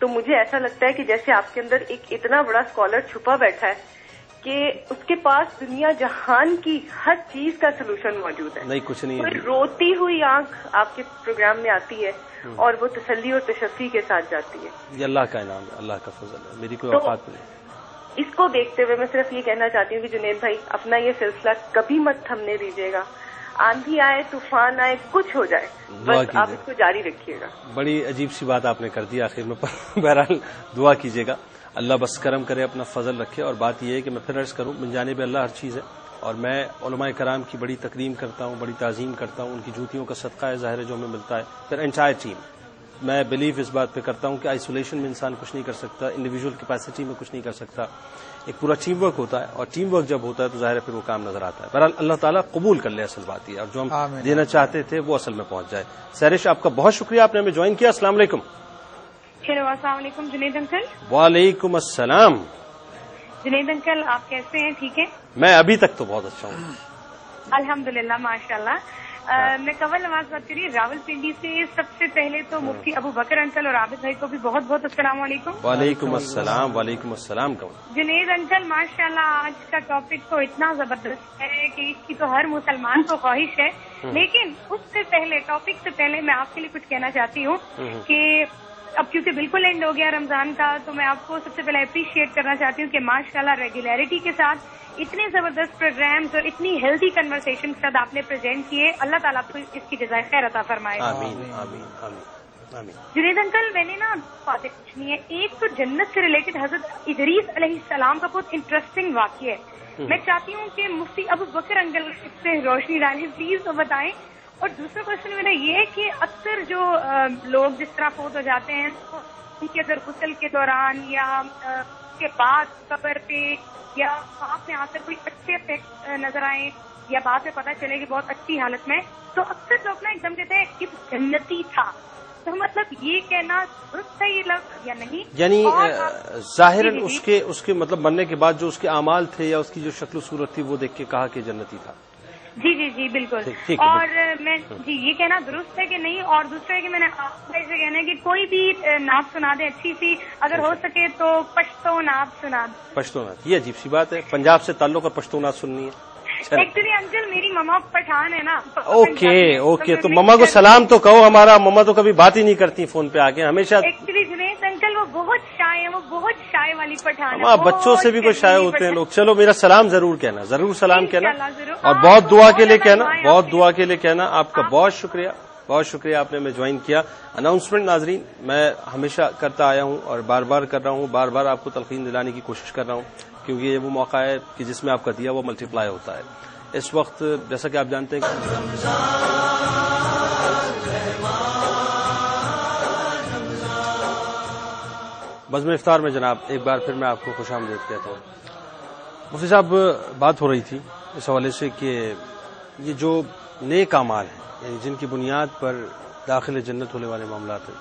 تو مجھے ایسا لگتا ہے کہ جیسے آپ کے اندر ایک اتنا بڑا اسکالر چھپا بیٹھا ہے کہ اس کے پاس دنیا جہان کی ہر چیز کا سلوشن موجود ہے۔ نہیں، کچھ نہیں، کوئی روتی ہوئی آنکھ آپ کے پروگرام میں آتی ہے اور وہ تسلی اور تشفی کے ساتھ جاتی ہے۔ یہ اللہ کا انعام ہے، اللہ کا فضل ہے، میری کوئی اوقات نہیں۔ اس کو دیکھتے ہوئے میں صرف یہ کہنا چاہتی ہوں کہ جنید بھائی اپنا یہ سلسلہ کبھی مت تھمنے دیجیے گا، آندھی آئے، طوفان آئے، کچھ ہو جائے، بس آپ اس کو جاری رکھیے گا۔ بڑی عجیب سی بات آپ نے کر دی آخر میں، بہرحال دعا کیجیے گا، اللہ بس کرم کرے، اپنا فضل رکھے۔ اور بات یہ ہے کہ میں پھر عرض کروں، من جانب اللہ ہر چیز ہے، اور میں علماء کرام کی بڑی تکریم کرتا ہوں، بڑی تعظیم کرتا ہوں، ان کی جوتیوں کا صدقہ ہے ظاہر ہے جو ہمیں ملتا ہے۔ پھر انٹائر ٹیم، میں بلیو اس بات پہ کرتا ہوں کہ آئسولیشن میں انسان کچھ نہیں کر سکتا، انڈیویجول کیپیسٹی میں کچھ نہیں کر سکتا، ایک پورا ٹیم ورک ہوتا ہے، اور ٹیم ورک جب ہوتا ہے تو ظاہر ہے پھر وہ کام نظر آتا ہے۔ بہرحال اللہ تعالیٰ قبول کر لے، اصل بات یہ، اور جو ہم دینا چاہتے تھے وہ اصل میں پہنچ جائے۔ سیرش، آپ کا بہت شکریہ، آپ نے ہمیں جوائن کیا۔ السلام علیکم۔ ہیلو، السلام علیکم جنید انکل۔ وعلیکم السلام۔ جنید انکل آپ کیسے ہیں؟ ٹھیک ہے؟ میں ابھی تک تو بہت اچھا ہوں الحمدللہ ماشاء اللہ. میں کنول نواز بات کر رہی ہوں راول پنڈی سے. سب سے پہلے تو مفتی ابو بکر انکل اور عابد بھائی کو بھی بہت بہت السلام علیکم. وعلیکم السلام. وعلیکم السلام. جنید انکل ماشاء اللہ آج کا ٹاپک تو اتنا زبردست ہے کہ اس کی تو ہر مسلمان کو خواہش ہے, لیکن اس سے پہلے ٹاپک سے پہلے میں آپ کے لیے کچھ کہنا چاہتی ہوں کہ اب کیونکہ بالکل اینڈ ہو گیا رمضان کا, تو میں آپ کو سب سے پہلے اپریشیٹ کرنا چاہتی ہوں کہ ماشاءاللہ ریگولیرٹی کے ساتھ اتنے زبردست پروگرامز اور اتنی ہیلتھی کنورسیشن کے ساتھ آپ نے پریزنٹ کیے. اللہ تعالیٰ آپ کو اس کی جزائے خیر عطا فرمائے. آمین آمین آمین آمین. جنید انکل میں نے نا باتیں پوچھنی ہے. ایک تو جنت سے ریلیٹڈ حضرت ادریس علیہ السلام کا بہت انٹرسٹنگ واقعہ ہے. میں چاہتی ہوں کہ مفتی ابو بکر انکل اس سے روشنی ڈالیں پلیز تو بتائیں. اور دوسرا کوشچن میرا یہ ہے کہ اکثر جو لوگ جس طرح فوت ہو جاتے ہیں ان کے اگر غسل کے دوران یا کے بعد قبر پہ یا آپ میں آ کر کوئی اچھے افیکٹ نظر آئے یا بعد میں پتہ چلے کہ بہت اچھی حالت میں, تو اکثر لوگ نا ایک دم کہتے ہیں کہ جنتی تھا. تو مطلب یہ کہنا درست ہے یہ لفظ یا نہیں؟ یعنی ظاہراً اس کے مطلب مرنے کے بعد جو اس کے اعمال تھے یا اس کی جو شکل و صورت تھی وہ دیکھ کے کہا کہ جنتی تھا. جی جی جی بالکل. اور میں جی یہ کہنا درست ہے کہ نہیں؟ اور دوسرا ہے کہ میں نے آپ سے کہنا ہے کہ کوئی بھی نعت سنا دے اچھی سی, اگر ہو سکے تو پشتو نعت سنا دے. پشتو نعت یہ عجیب سی بات ہے, پنجاب سے تعلق اور پشتو نعت سننی ہے. ایکچولی انکل میری مما پٹھان ہے نا. اوکے تو مما کو سلام تو کہو ہمارا. مما تو کبھی بات ہی نہیں کرتی فون پہ آ کے ہمیشہ. ایکچولی جنید انکل وہ بہت شائع ہے, وہ بہت شائع والی پٹھان ہے. ہاں بچوں سے بھی کوئی شائع ہوتے ہیں لوگ. چلو میرا سلام ضرور کہنا, ضرور سلام کہنا, اور بہت دعا کے لیے کہنا, بہت دعا کے لیے کہنا. آپ کا بہت شکریہ, بہت شکریہ آپ نے ہمیں جوائن کیا. اناؤنسمنٹ ناظرین میں ہمیشہ کرتا آیا ہوں اور بار بار کر رہا ہوں, بار بار آپ کو تلقین دلانے کی کوشش کر رہا ہوں, کیونکہ یہ وہ موقع ہے کہ جس میں آپ کا دیا وہ ملٹی پلائی ہوتا ہے. اس وقت جیسا کہ آپ جانتے ہیں بزم افطار میں جناب ایک بار پھر میں آپ کو خوش آمدید کہتا ہوں. مفتی صاحب بات ہو رہی تھی اس حوالے سے کہ یہ جو نیک اعمال ہیں یعنی جن کی بنیاد پر داخل جنت ہونے والے معاملات ہیں.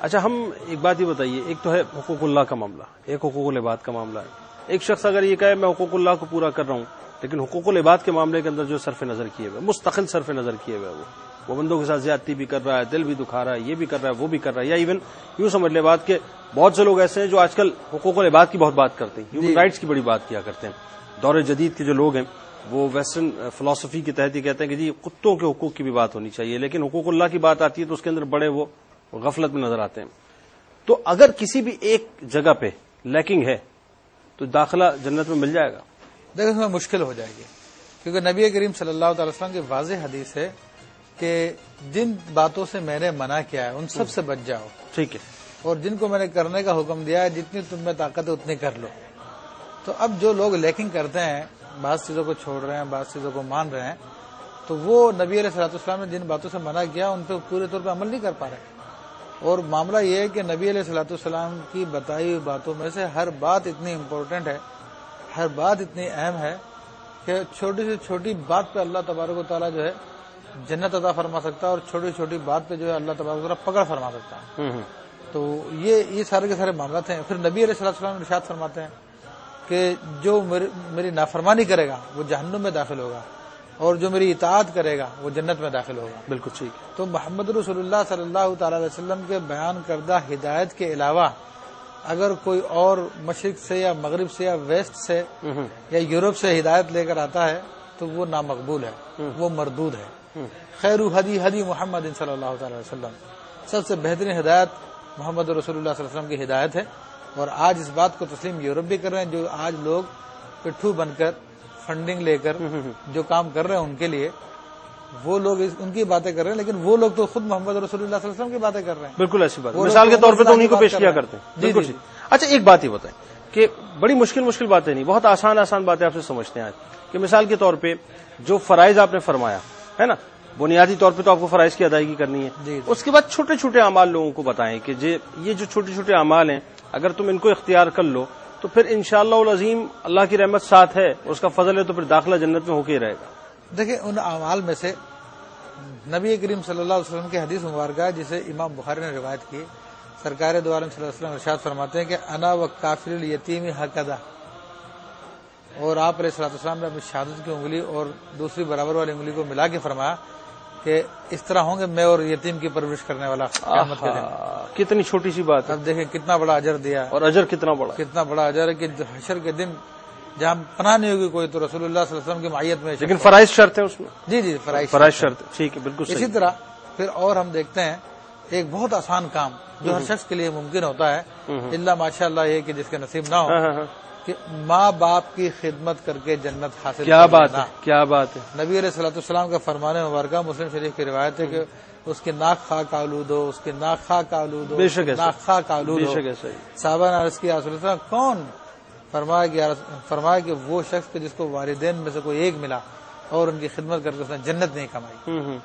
اچھا ہم ایک بات یہ بتائیے, ایک تو ہے حقوق اللہ کا معاملہ, ایک حقوق العباد کا معاملہ ہے. ایک شخص اگر یہ کہے میں حقوق اللہ کو پورا کر رہا ہوں لیکن حقوق العباد کے معاملے کے اندر جو صرف نظر کیے ہوئے مستقل صرف نظر کیے ہوئے وہ بندوں کے ساتھ زیادتی بھی کر رہا ہے, دل بھی دکھا رہا ہے, یہ بھی کر رہا ہے, وہ بھی کر رہا ہے, یا ایون یوں سمجھ لے بات کہ بہت سے لوگ ایسے ہیں جو آج کل حقوق العباد کی بہت بات کرتے ہیں, ہیومن رائٹس کی بڑی بات کیا کرتے ہیں. دور جدید کے جو لوگ ہیں وہ ویسٹرن فلسفی کے تحت یہ کہتے ہیں کہ جی کتوں کے حقوق کی بھی بات ہونی چاہیے, لیکن حقوق اللہ کی بات آتی ہے تو اس کے اندر بڑے وہ غفلت میں نظر آتے ہیں. تو اگر کسی بھی ایک جگہ پہ لیکنگ ہے تو داخلہ جنت میں مل جائے گا؟ دیکھیں اس میں مشکل ہو جائے گی, کیونکہ نبی کریم صلی اللہ تعالی وسلم کی واضح حدیث ہے کہ جن باتوں سے میں نے منع کیا ہے ان سب سے بچ جاؤ. ٹھیک ہے. اور جن کو میں نے کرنے کا حکم دیا ہے جتنی تم میں طاقت ہے اتنی کر لو. تو اب جو لوگ لیکنگ کرتے ہیں, بعض چیزوں کو چھوڑ رہے ہیں, بعض چیزوں کو مان رہے ہیں, تو وہ نبی علیہ الصلوۃ والسلام نے جن باتوں سے منع کیا ان پہ پورے طور پہ عمل نہیں کر پا رہے. اور معاملہ یہ ہے کہ نبی علیہ الصلوۃ والسلام کی بتائی ہوئی باتوں میں سے ہر بات اتنی امپورٹنٹ ہے, ہر بات اتنی اہم ہے کہ چھوٹی سے چھوٹی بات پہ اللہ تبارک و تعالیٰ جو ہے جنت عطا فرما سکتا ہے, اور چھوٹی چھوٹی بات پہ جو ہے اللہ تبارک و تعالیٰ پکڑ فرما سکتا ہے. تو یہ سارے کے سارے معاملات ہیں. پھر نبی علیہ الصلوۃ والسلام ارشاد فرماتے ہیں کہ جو میری نافرمانی کرے گا وہ جہنم میں داخل ہوگا, اور جو میری اطاعت کرے گا وہ جنت میں داخل ہوگا. بالکل ٹھیک. تو محمد رسول اللہ صلی اللہ تعالی علیہ وسلم کے بیان کردہ ہدایت کے علاوہ اگر کوئی اور مشرق سے یا مغرب سے یا ویسٹ سے یا یورپ سے ہدایت لے کر آتا ہے تو وہ نامقبول ہے, وہ مردود ہے. خیر حدی حدی محمد صلی اللہ تعالی علیہ وسلم, سب سے بہترین ہدایت محمد رسول اللہ صلی اللہ علیہ وسلم کی ہدایت ہے. اور آج اس بات کو تسلیم یورپ بھی کر رہے ہیں. جو آج لوگ پٹھو بن کر فنڈنگ لے کر جو کام کر رہے ہیں ان کے لیے, وہ لوگ ان کی باتیں کر رہے ہیں, لیکن وہ لوگ تو خود محمد رسول اللہ صلی اللہ علیہ وسلم کی باتیں کر رہے ہیں. بالکل ایسی بات, مثال کے طور پہ تو انہیں کو پیش کیا کرتے ہیں. بالکل ٹھیک. اچھا ایک بات یہ بتائیں کہ بڑی مشکل باتیں نہیں, بہت آسان باتیں آپ سے سمجھتے ہیں آج, کہ مثال کے طور پہ جو فرائض آپ نے فرمایا ہے نا, بنیادی طور پہ تو آپ کو فرائض کی ادائیگی کرنی ہے. اس کے بعد چھوٹے چھوٹے اعمال لوگوں کو بتائیں کہ یہ جو چھوٹے چھوٹے اعمال ہیں اگر تم ان کو اختیار کر لو تو پھر انشاءاللہ العظیم اللہ کی رحمت ساتھ ہے, اس کا فضل ہے, تو پھر داخلہ جنت میں ہو کے ہی رہے گا. دیکھیں ان اعمال میں سے نبی کریم صلی اللہ علیہ وسلم کی حدیث مبارکہ ہے جسے امام بخاری نے روایت کی, سرکار دو عالم صلی اللہ علیہ وسلم ارشاد فرماتے ہیں کہ انا و کافر الیتیم ہکذا, اور آپ علیہ الصلوۃ والسلام نے اپنی شہادت کی انگلی اور دوسری برابر والی انگلی کو ملا کے فرمایا کہ اس طرح ہوں گے میں اور یتیم کی پرورش کرنے والا قیامت کے دن. کتنی چھوٹی سی بات ہے. اب دیکھیں کتنا بڑا اجر دیا اور اجر کتنا بڑا اجر ہے کہ حشر کے دن جہاں پناہ نہیں ہوگی کوئی تو رسول اللہ صلی اللہ علیہ وسلم کی معیت میں. لیکن فرائض شرط ہے اس میں. جی فرائض شرط. ٹھیک ہے بالکل. اسی طرح پھر اور ہم دیکھتے ہیں ایک بہت آسان کام جو ہر شخص کے لیے ممکن ہوتا ہے اللہ ماشاء اللہ یہ کہ جس کے نصیب نہ ہو کہ ماں باپ کی خدمت کر کے جنت حاصل. کیا بات ہے. نبی علیہ الصلوۃ والسلام کا فرمان مبارکہ مسلم شریف کی روایت ہے کہ اس کی ناک خاک آلود ہو، اس کی ناک خاک آلود ہو، ناک خاک آلود ہو. صحابہ نے عرض کیا رسول اللہ کون؟ فرمایا کہ وہ شخص جس کو والدین میں سے کوئی ایک ملا اور ان کی خدمت کر کے اس نے جنت نہیں کمائی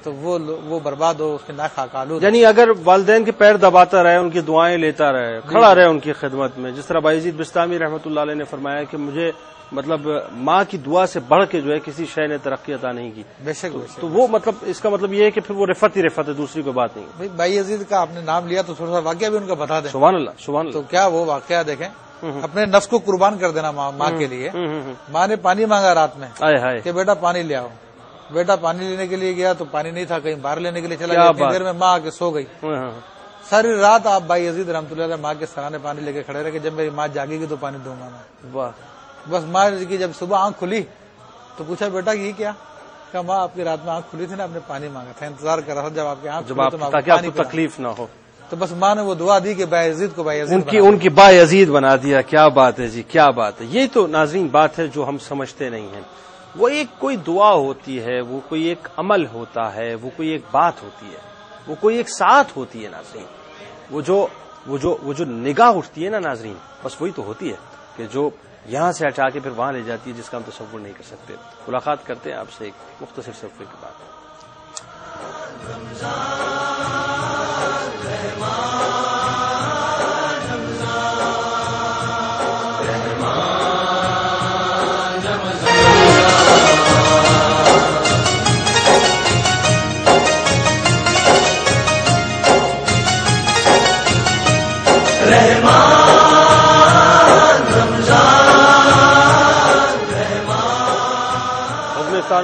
تو وہ برباد ہو، اس کے ناک خاک آلود. یعنی اگر والدین کے پیر دباتا رہے، ان کی دعائیں لیتا رہے، کھڑا رہے ان کی خدمت میں، جس طرح بایزید بستامی رحمۃ اللہ علیہ نے فرمایا کہ مجھے مطلب ماں کی دعا سے بڑھ کے جو ہے کسی شے نے ترقی عطا نہیں کی. بے شک تو وہ مطلب اس کا مطلب یہ ہے کہ پھر وہ رفت ہی رفت ہے، دوسری کوئی بات نہیں. بایزید کا آپ نے نام لیا تو تھوڑا سا واقعہ بھی ان کا بتا دیں. سبحان اللہ. تو کیا وہ واقعہ دیکھیں، اپنے نفس کو قربان کر دینا ماں کے لیے. ماں نے پانی مانگا رات میں کہ بیٹا پانی لے آؤ. بیٹا پانی لینے کے لیے گیا تو پانی نہیں تھا، کہیں باہر لینے کے لیے چلا گیا. اتنی دیر میں ماں آ کے سو گئی. ساری رات آپ بایزید رحمۃ اللہ علیہ ماں کے سرانے پانی لے کے کھڑے رہے کہ جب میری ماں جاگے گی تو پانی دوں گا میں. بس ماں کی جب صبح آنکھ کھلی تو پوچھا بیٹا یہ کیا؟ کہ ماں آپ کی رات میں آنکھ کھلی تھی نا، آپ نے پانی مانگا تھا، انتظار کر رہا تھا جب آپ کی آنکھ تاکہ آپ کو تکلیف نہ ہو. تو بس ماں نے وہ دعا دی کہ بایزید کو ان کی بایزید بنا دیا. کیا بات ہے جی، کیا بات ہے. یہ تو ناظرین بات ہے جو ہم سمجھتے نہیں ہیں. وہ ایک کوئی دعا ہوتی ہے، وہ کوئی ایک عمل ہوتا ہے، وہ کوئی ایک بات ہوتی ہے، وہ کوئی ایک ساتھ ہوتی ہے ناظرین. وہ جو نگاہ اٹھتی ہے نا ناظرین، بس وہی تو ہوتی ہے کہ جو یہاں سے ہٹا کے پھر وہاں لے جاتی ہے، جس کا ہم تصور نہیں کر سکتے. ملاقات کرتے ہیں آپ سے ایک مختصر صفحے کے بعد.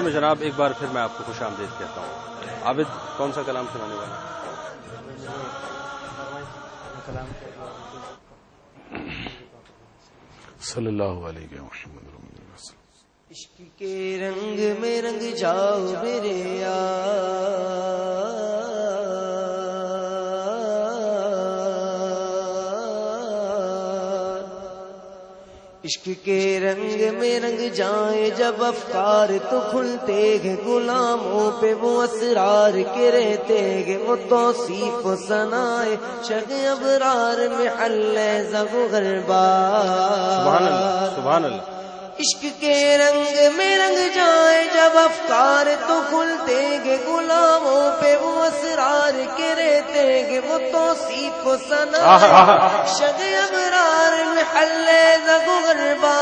میں جناب ایک بار پھر میں آپ کو خوش آمدید کہتا ہوں. عابد کون سا کلام سنانے والا؟ صلی اللہ علیہ وسلم. عشق کے رنگ میں رنگ جاؤ میرے یار، عشق کے رنگ میں رنگ جائیں جب افکار تو کھلتے گے، غلاموں پہ وہ اسرار کے رہتے گے، وہ توصیف و ثنائے شگ ابرار میں زغ غربار. سبحان اللہ. عشق کے رنگ میں رنگ جائیں جب افکار تو کھلتے گے، غلاموں پہ وہ اسرار کے رہتے گے، وہ توصیف و ثنائے شگ ابرار میں زغ غربار.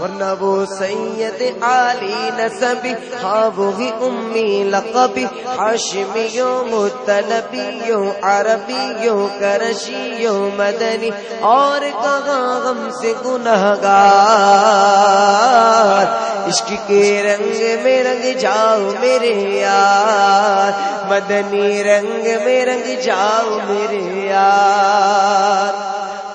ورنہ وہ سید عالی نسبی، ہاں وہی امی لقبی، ہاشمیوں مطلبیوں عربیوں کرشیوں مدنی، اور کہاں غم سے گنہگار. عشق کے رنگ میں رنگ جاؤ میرے یار، مدنی رنگ میں رنگ جاؤ میرے یار.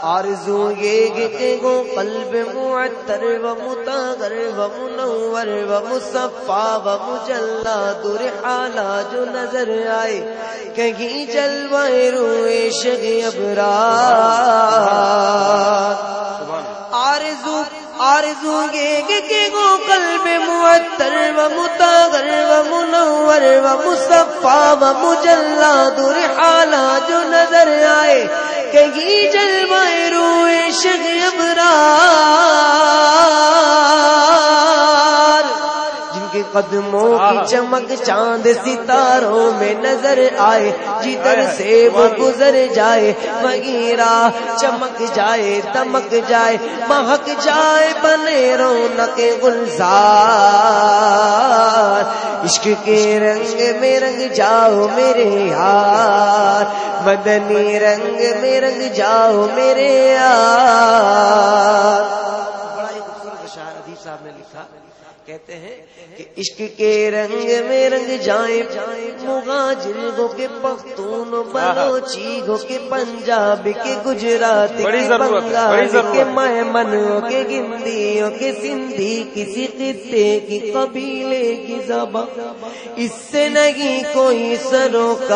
آرزو یہ کہ گو قلب معطر و مطہر و منور و مصفا و مجلا درحالا جو نظر آئے، کہیں جلوہ روئے شگ ابرار. آرزو یہ کہ گو قلب معطر و مطہر و منور و مصفا و مجلا درحالا جو نظر آئے، کہیں جلوہ روئے شگ ابرار. جن کے قدموں کی چمک چاند ستاروں میں نظر آئے، جدھر سے وہ گزر جائے وہیں راہ چمک جائے، دمک جائے، مہک جائے، بنے رونق گلزار۔ عشق کے رنگ میں رنگ جاؤ میرے یار، مدنی رنگ میں رنگ جاؤ میرے یار۔ بڑا ہی خوبصورت اشعار ادیب صاحب نے لکھا، کہتے ہیں کہ عشق کے رنگ میں رنگ جائیں، مہاجر گو کے پختون بلوچی گو کے پنجاب کے گجرات کے بنگال کے میمن کے گندیوں کے سندھی، کسی خطے کی قبیلے کی زبان اس سے نہیں کوئی سروکار۔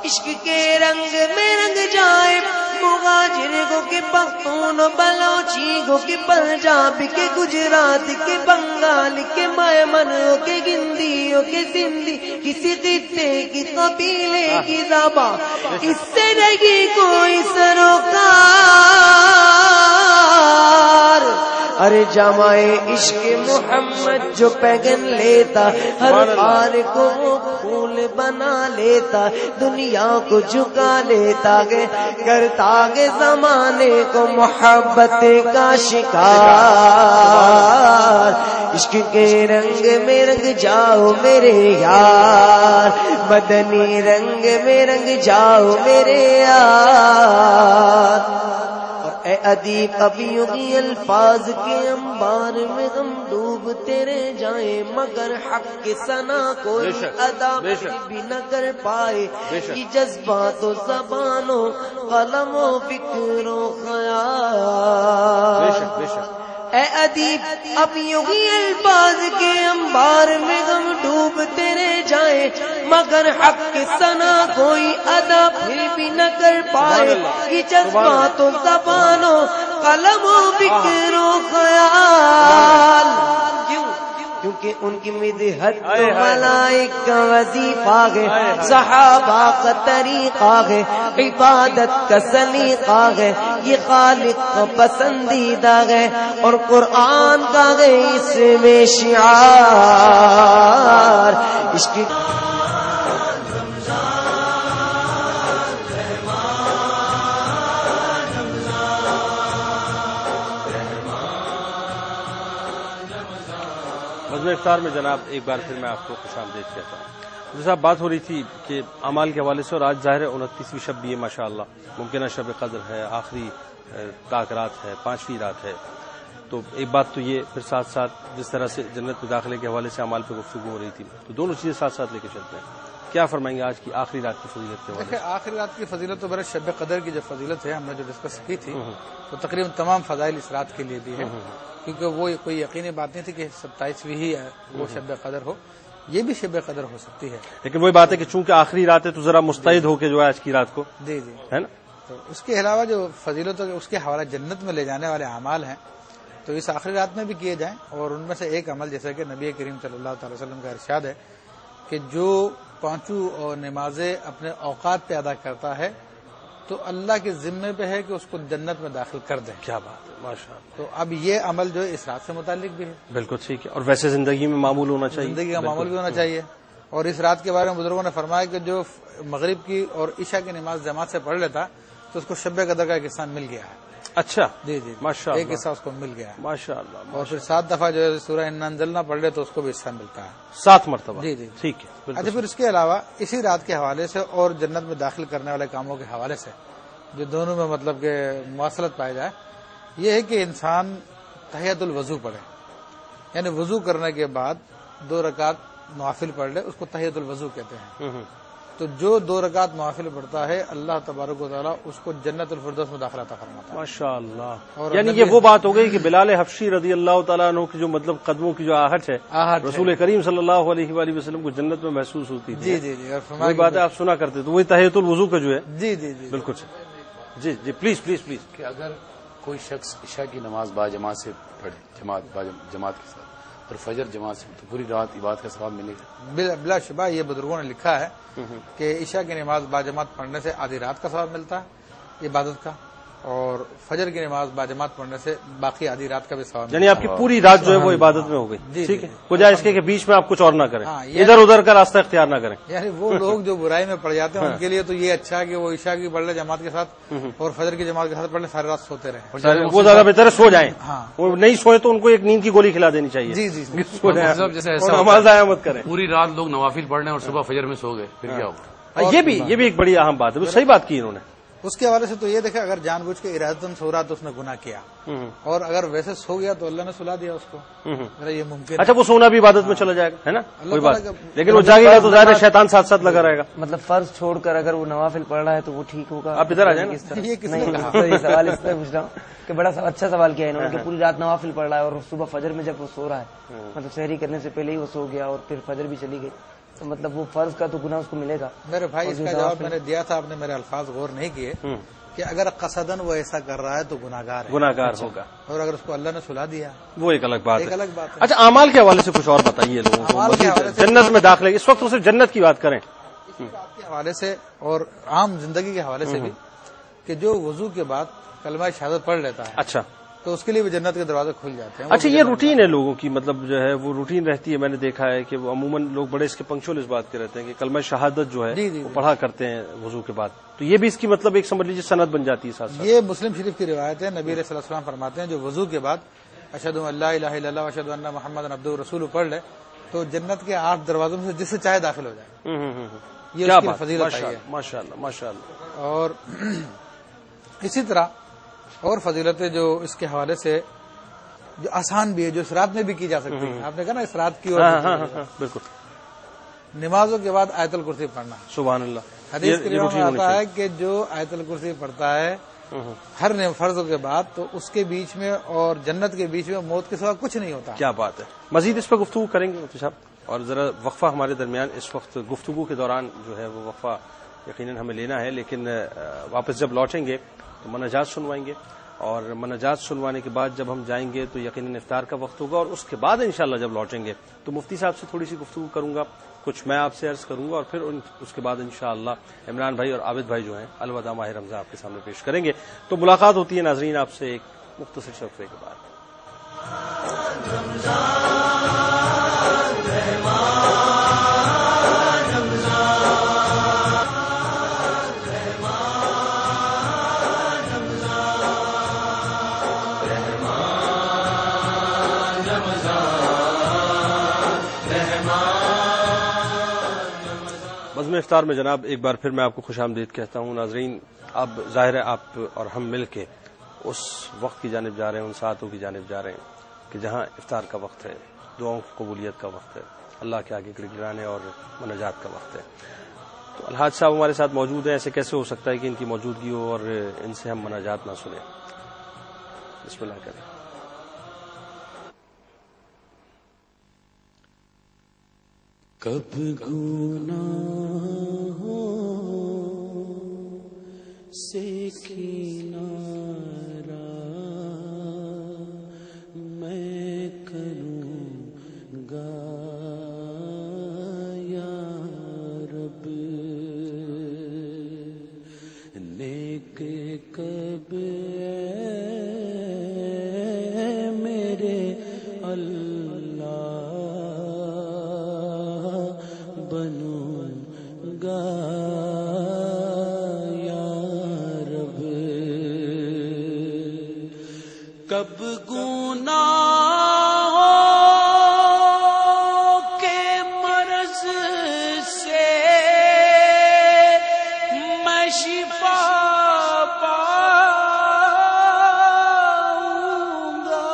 عشق کے رنگ میں رنگ جائے، مہاجر گو کے پختون بلوچی گو کے پنجاب کے گجرات کے بنگال کے میمن کے گندیوں کے سندھی، کسی خطے کی قبیلے کی زبان اس سے نہیں کوئی سروکار۔ ارے جامع عشق محمد جو پیغن لیتا، ہر خار کو وہ پھول بنا لیتا، دنیا کو جھکا لیتا گے، کرتا گے زمانے کو محبت کا شکار۔ عشق کے رنگ میں رنگ جاؤ میرے یار، مدنی رنگ میں رنگ جاؤ میرے یار۔ اے ادیب کبھیوں کی الفاظ کے انبار میں ہم ڈوبتے رہ جائیں، مگر حق کے ثنا کوئی ادا بھی نہ کر پائے، یہ جذبات و زبان و قلم و فکر و خیال۔ اے ادیب اب یوں ہی الفاظ کے انبار میں ہم ڈوبتے رہ جائیں، مگر حق کے ثنا کوئی ادا پھر بھی نہ کر پائے، یہ جذبات و زبان و قلم و فکر و خیال۔ کیونکہ ان کی مدحت تو ملائک کا وظیفہ ہے، صحابہ کا طریقہ ہے، عبادت کا سلیقہ ہے، یہ خالق کا پسندیدہ ہے، اور قرآن کا ہے اس میں شعار۔ عشق افطار میں جناب ایک بار پھر میں آپ کو خوش آمدید کہتا ہوں۔ جیسا بات ہو رہی تھی کہ اعمال کے حوالے سے، اور آج ظاہر ہے 29ویں شب بھی ہے ماشاءاللہ، ممکنہ شب قدر ہے، آخری تاک رات ہے، 5ویں رات ہے، تو ایک بات تو یہ، پھر ساتھ ساتھ جس طرح سے جنت میں داخلے کے حوالے سے اعمال پہ گفتگو ہو رہی تھی، تو دونوں چیزیں ساتھ ساتھ لے کے چلتے ہیں۔ کیا فرمائیں گے آج کی آخری رات کی فضیلت کے حوالے سے؟ آخری رات کی فضیلت تو برس شب قدر کی جو فضیلت ہے ہم نے جو ڈسکس کی تھی، تو تقریباً تمام فضائل اس رات کے لیے بھی ہے، کیونکہ وہ کوئی یقینی بات نہیں تھی کہ 27ویں ہی وہ شب قدر ہو، یہ بھی شب قدر ہو سکتی ہے، لیکن وہی بات ہے کہ چونکہ آخری رات ہے تو ذرا مستعد ہو کے جو ہے آج کی رات کو، جی جی ہے نا۔ تو اس کے علاوہ جو فضیلت ہے اس کے حوالے جنت میں لے جانے والے اعمال ہیں، تو اس آخری رات میں بھی کیے جائیں، اور ان میں سے ایک عمل جیسے کہ نبی کریم صلی اللہ تعالی وسلم کا ارشاد ہے کہ جو 5 نمازیں اپنے اوقات پہ ادا کرتا ہے تو اللہ کے ذمے پہ ہے کہ اس کو جنت میں داخل کر دیں۔ کیا بات ہے، ماشاء اللہ۔ تو اب یہ عمل جو ہے اس رات سے متعلق بھی ہے، بالکل ٹھیک ہے، اور ویسے زندگی میں معمول ہونا چاہیے، زندگی کا معمول بھی ہونا چاہیے۔ اور اس رات کے بارے میں بزرگوں نے فرمایا کہ جو مغرب کی اور عشاء کی نماز جماعت سے پڑھ لیتا تو اس کو شب قدر کا ایک حصہ مل گیا ہے۔ اچھا، جی جی، ماشاء اللہ، ایک حصہ اس کو مل گیا ہے، ماشاء اللہ۔ اور پھر 7 دفعہ جو ہے سورہ انا انزلنا پڑھ لے تو اس کو بھی حصہ ملتا ہے، 7 مرتبہ۔ جی جی، ٹھیک ہے۔ اچھا، پھر اس کے علاوہ اسی رات کے حوالے سے اور جنت میں داخل کرنے والے کاموں کے حوالے سے جو دونوں میں مطلب کہ مواصلت پائی جائے، یہ ہے کہ انسان تحیۃ الوضو پڑھے، یعنی وضو کرنے کے بعد 2 رکعت نوافل پڑھ لے، اس کو تحیۃ الوضو کہتے ہیں۔ تو جو 2 رکعت نوافل پڑھتا ہے اللہ تبارک و تعالیٰ اس کو جنت الفردوس میں داخلہ عطا فرماتا ہے، ماشاء اللہ۔ اور یعنی یہ وہ بات ہو گئی کہ بلال حبشی رضی اللہ تعالیٰ عنہ کی جو مطلب قدموں کی جو آہٹ ہے رسول کریم صلی اللہ علیہ وآلہ وسلم کو جنت میں محسوس ہوتی تھی۔ جی جی جی، اور وہی بات ہے آپ سنا کرتے تو وہی تحیۃ الوضو کا جو ہے، جی جی جی بالکل جی جی، پلیز پلیز پلیز، کہ اگر کوئی شخص عشاء کی نماز باجماعت سے پڑھے، جماعت کے ساتھ، اور فجر جماعت سے، تو پوری رات عبادت کا ثواب ملے گا؟ بلا شبہ یہ بزرگوں نے لکھا ہے کہ عشاء کی نماز باجماعت پڑھنے سے آدھی رات کا ثواب ملتا ہے عبادت کا، اور فجر کی نماز باجماعت پڑھنے سے باقی آدھی رات کا بھی ثواب، یعنی آپ کی پوری رات جو ہے وہ عبادت میں ہو گئی. ٹھیک ہے، بجائے اس کے بیچ میں آپ کچھ اور نہ کریں، ادھر ادھر کا راستہ اختیار نہ کریں. یعنی وہ لوگ جو برائی میں پڑ جاتے ہیں ان کے لیے تو یہ اچھا ہے کہ وہ عشاء کی پڑھ لیں جماعت کے ساتھ اور فجر کی جماعت کے ساتھ پڑھ لیں، ساری رات سوتے رہیں. وہ زیادہ بہتر ہے سو جائیں. وہ نہیں سوئے تو ان کو ایک نیند کی گولی کھلا دینی چاہیے. جی جی سو جائیں، جیسے ایسا نماز ضائع مت کریں. پوری رات لوگ نوافل پڑھ رہے ہیں اور صبح فجر میں سو گئے، پھر کیا ہوگا؟ یہ بھی ایک بڑی اہم بات ہے، صحیح بات کی انہوں نے. اس کے حوالے سے تو یہ دیکھیں اگر جان بوجھ کے ارادتاً سو رہا تو اس نے گناہ کیا، اور اگر ویسے سو گیا تو اللہ نے سلا دیا اس کو. یہ ممکن اچھا، وہ سونا بھی عبادت میں چلا جائے گا، ہے نا، کوئی بات، لیکن وہ جاگے گا تو ظاہر ہے شیطان ساتھ ساتھ لگا رہے گا. مطلب فرض چھوڑ کر اگر وہ نوافل پڑھ رہا ہے تو وہ ٹھیک ہوگا. آپ ادھر آ جائیں. یہ کس نے کہا؟ یہ سوال اس طرح پوچھ رہا ہوں کہ بڑا اچھا سوال کیا ہے انہوں نے کہ پوری رات نوافل پڑھ رہا ہے اور صبح فجر میں جب وہ سو رہا ہے، مطلب سحری کرنے سے پہلے ہی وہ سو گیا اور پھر فجر بھی چلی گئی، تو مطلب وہ فرض کا تو گناہ اس کو ملے گا. میرے بھائی اس کا جواب میں نے دیا تھا، آپ نے میرے الفاظ غور نہیں کیے کہ اگر قصدن وہ ایسا کر رہا ہے تو گناہگار ہوگا، اور اگر اس کو اللہ نے سلا دیا وہ ایک الگ بات ہے. ہے. اچھا، اعمال کے حوالے سے کچھ اور بتائیے لوگوں کو، جنت میں داخلے اس وقت تو صرف جنت کی بات کریں. اسی بات کے حوالے سے اور عام زندگی کے حوالے سے بھی کہ جو وضو کے بعد کلمہ شہادت پڑھ لیتا ہے، اچھا، تو اس کے لیے بھی جنت کے دروازے کھل جاتے ہیں. اچھا، یہ روٹین ہے لوگوں کی، مطلب جو ہے وہ روٹین رہتی ہے. میں نے دیکھا ہے کہ وہ عموماً لوگ بڑے اس کے پنکچوئل اس بات کے رہتے ہیں کہ کلمہ شہادت جو ہے وہ پڑھا کرتے ہیں وضو کے بعد. تو یہ بھی اس کی مطلب ایک سمجھ لیجیے سند بن جاتی ہے ساتھ ساتھ. یہ مسلم شریف کی روایت ہے، نبی علیہ الصلوۃ والسلام فرماتے ہیں جو وضو کے بعد اشہد ان لا الہ الا اللہ و اشہد ان محمد عبدہ ورسولہ پڑھ لے تو جنت کے 8 دروازوں میں سے جس سے چاہے داخل ہو جائے. یہ اس کی فضیلت ہے. ماشاء اللہ ماشاء اللہ. اور اسی طرح اور فضیلتیں جو اس کے حوالے سے جو آسان بھی ہے، جو اس رات میں بھی کی جا سکتی ہے. آپ نے کہا نا اس رات کی، اور بالکل نمازوں کے بعد آیت الکرسی پڑھنا. سبحان اللہ. حدیث کی روایت میں آتا ہے کہ جو آیت الکرسی پڑھتا ہے ہر فرضوں کے بعد تو اس کے بیچ میں اور جنت کے بیچ میں موت کے سوا کچھ نہیں ہوتا. کیا بات ہے. مزید اس پہ گفتگو کریں گے مفتی صاحب، اور ذرا وقفہ ہمارے درمیان اس وقت گفتگو کے دوران جو ہے وہ وقفہ یقیناً ہمیں لینا ہے، لیکن واپس جب لوٹیں گے تو مناجات سنوائیں گے، اور مناجات سنوانے کے بعد جب ہم جائیں گے تو یقیناً افطار کا وقت ہوگا، اور اس کے بعد انشاءاللہ جب لوٹیں گے تو مفتی صاحب سے تھوڑی سی گفتگو کروں گا، کچھ میں آپ سے عرض کروں گا، اور پھر اس کے بعد انشاءاللہ عمران بھائی اور عابد بھائی جو ہیں الوداع ماہ رمضان آپ کے سامنے پیش کریں گے. تو ملاقات ہوتی ہے ناظرین آپ سے ایک مختصر شفرے کے بعد. بزم افطار میں جناب ایک بار پھر میں آپ کو خوش آمدید کہتا ہوں. ناظرین، اب ظاہر ہے آپ اور ہم مل کے اس وقت کی جانب جا رہے ہیں، ان ساعتوں کی جانب جا رہے ہیں کہ جہاں افطار کا وقت ہے، دعاؤں کی قبولیت کا وقت ہے، اللہ کے آگے گڑگڑانے اور مناجات کا وقت ہے. تو الحاج صاحب ہمارے ساتھ موجود ہیں. ایسے کیسے ہو سکتا ہے کہ ان کی موجودگی ہو اور ان سے ہم مناجات نہ سنیں؟ بسم اللہ کریں. کب گناہوں سے کنارہ میں کروں گا یا رب، نیک کب میرے اللہ بنوں گا یا رب. کب گناہوں کے مرض سے میں شفا پاؤں گا،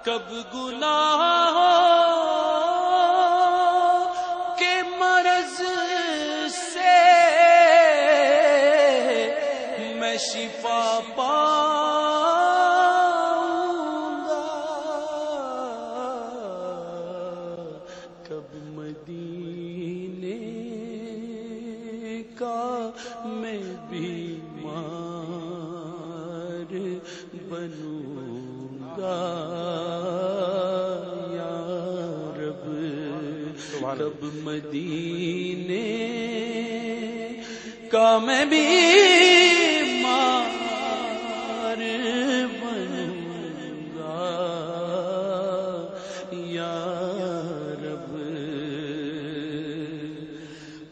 کب گناہوں کے مرض سے میں شفا پاؤں گا، کب مدینے کا میں بیمار بنوں گا یا رب، کب مدینے کا میں بیمار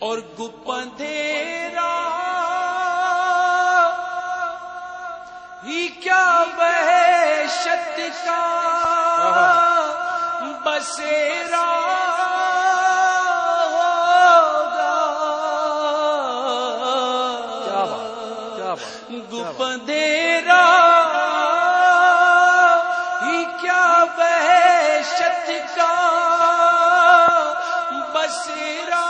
اور گپندھیرا ہی کیا وحشت کا بسیرا ہوگا گپندھیرا ہی کیا وحشت کا بسیرا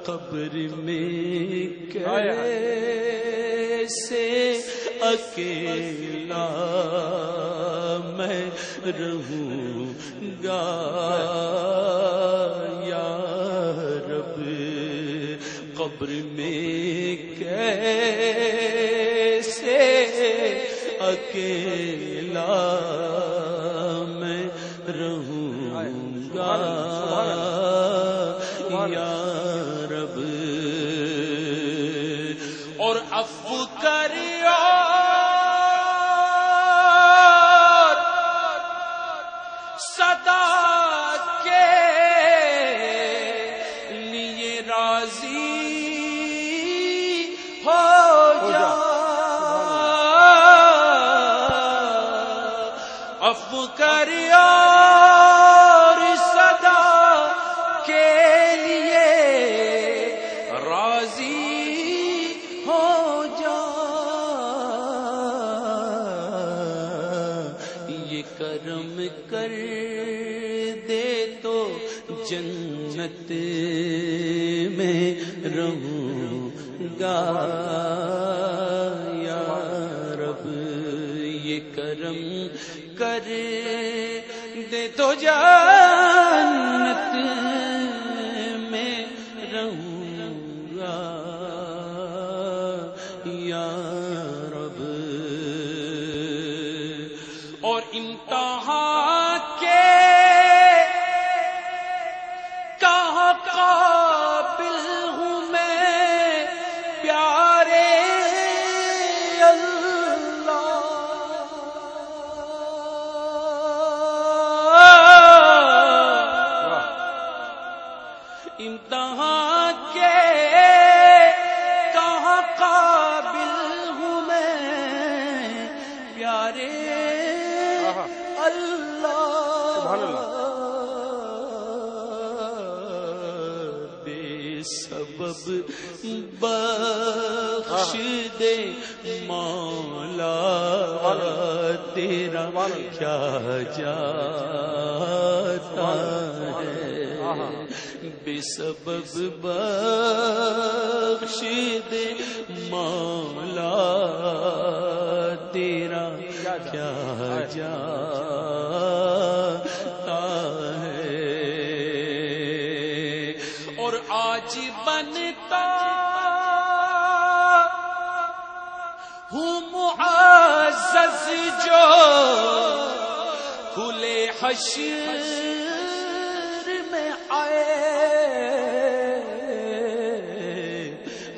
قبر میں کیسے اکیلا میں رہوں گا یا رب قبر میں کیسے اکیلا میں رہوں گا یا رب اور عفو کریو صدا کے لیے راضی ہو جا عفو کریو کرم کر دے تو جنت میں رہوں گا یا رب یہ کرم کر دے تو جنت میں رہوں گا یا رب اور امتحان کے کہاں قابل ہوں میں پیارے اللہ امتحان کے کہاں قابل ہوں میں پیارے بے سبب بخش دے مولا تیرا کیا جاتا ہے بے سبب بخش دے مولا تیرا کیا جاتا ہے اور آج بنتا ہوں معزز جو کھلے حشر میں آئے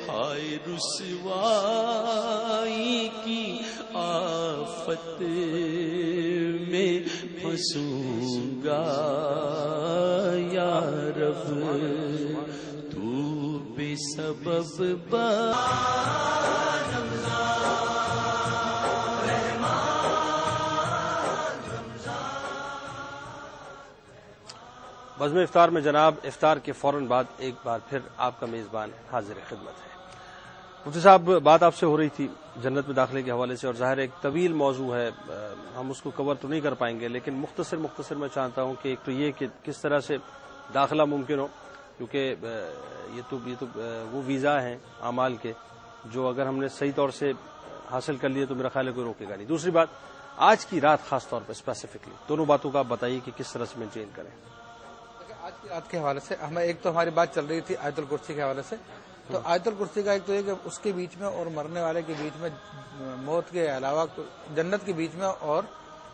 ہائے رسوائی کی آفت میں پھنسوں گا یا رب تو بے سبب بزم افطار میں جناب افطار کے فوراً بعد ایک بار پھر آپ کا میزبان حاضر خدمت ہے۔ مفتی صاحب بات آپ سے ہو رہی تھی جنت میں داخلے کے حوالے سے، اور ظاہر ایک طویل موضوع ہے، ہم اس کو کور تو نہیں کر پائیں گے، لیکن مختصر میں چاہتا ہوں کہ ایک تو یہ کہ کس طرح سے داخلہ ممکن ہو، کیونکہ یہ تو وہ ویزا ہیں اعمال کے جو اگر ہم نے صحیح طور سے حاصل کر لیے تو میرا خیال ہے کوئی روکے گا نہیں۔ دوسری بات آج کی رات خاص طور پر اسپیسیفکلی دونوں باتوں کا آپ بتائیے کہ کس طرح سے مینٹین کریں۔ آج کی رات کے حوالے سے ہمیں ایک تو ہماری بات چل رہی تھی آیت الکرسی کے حوالے سے، تو آیت الکرسی کا ایک تو یہ کہ اس کے بیچ میں اور مرنے والے کے بیچ میں موت کے علاوہ جنت کے بیچ میں اور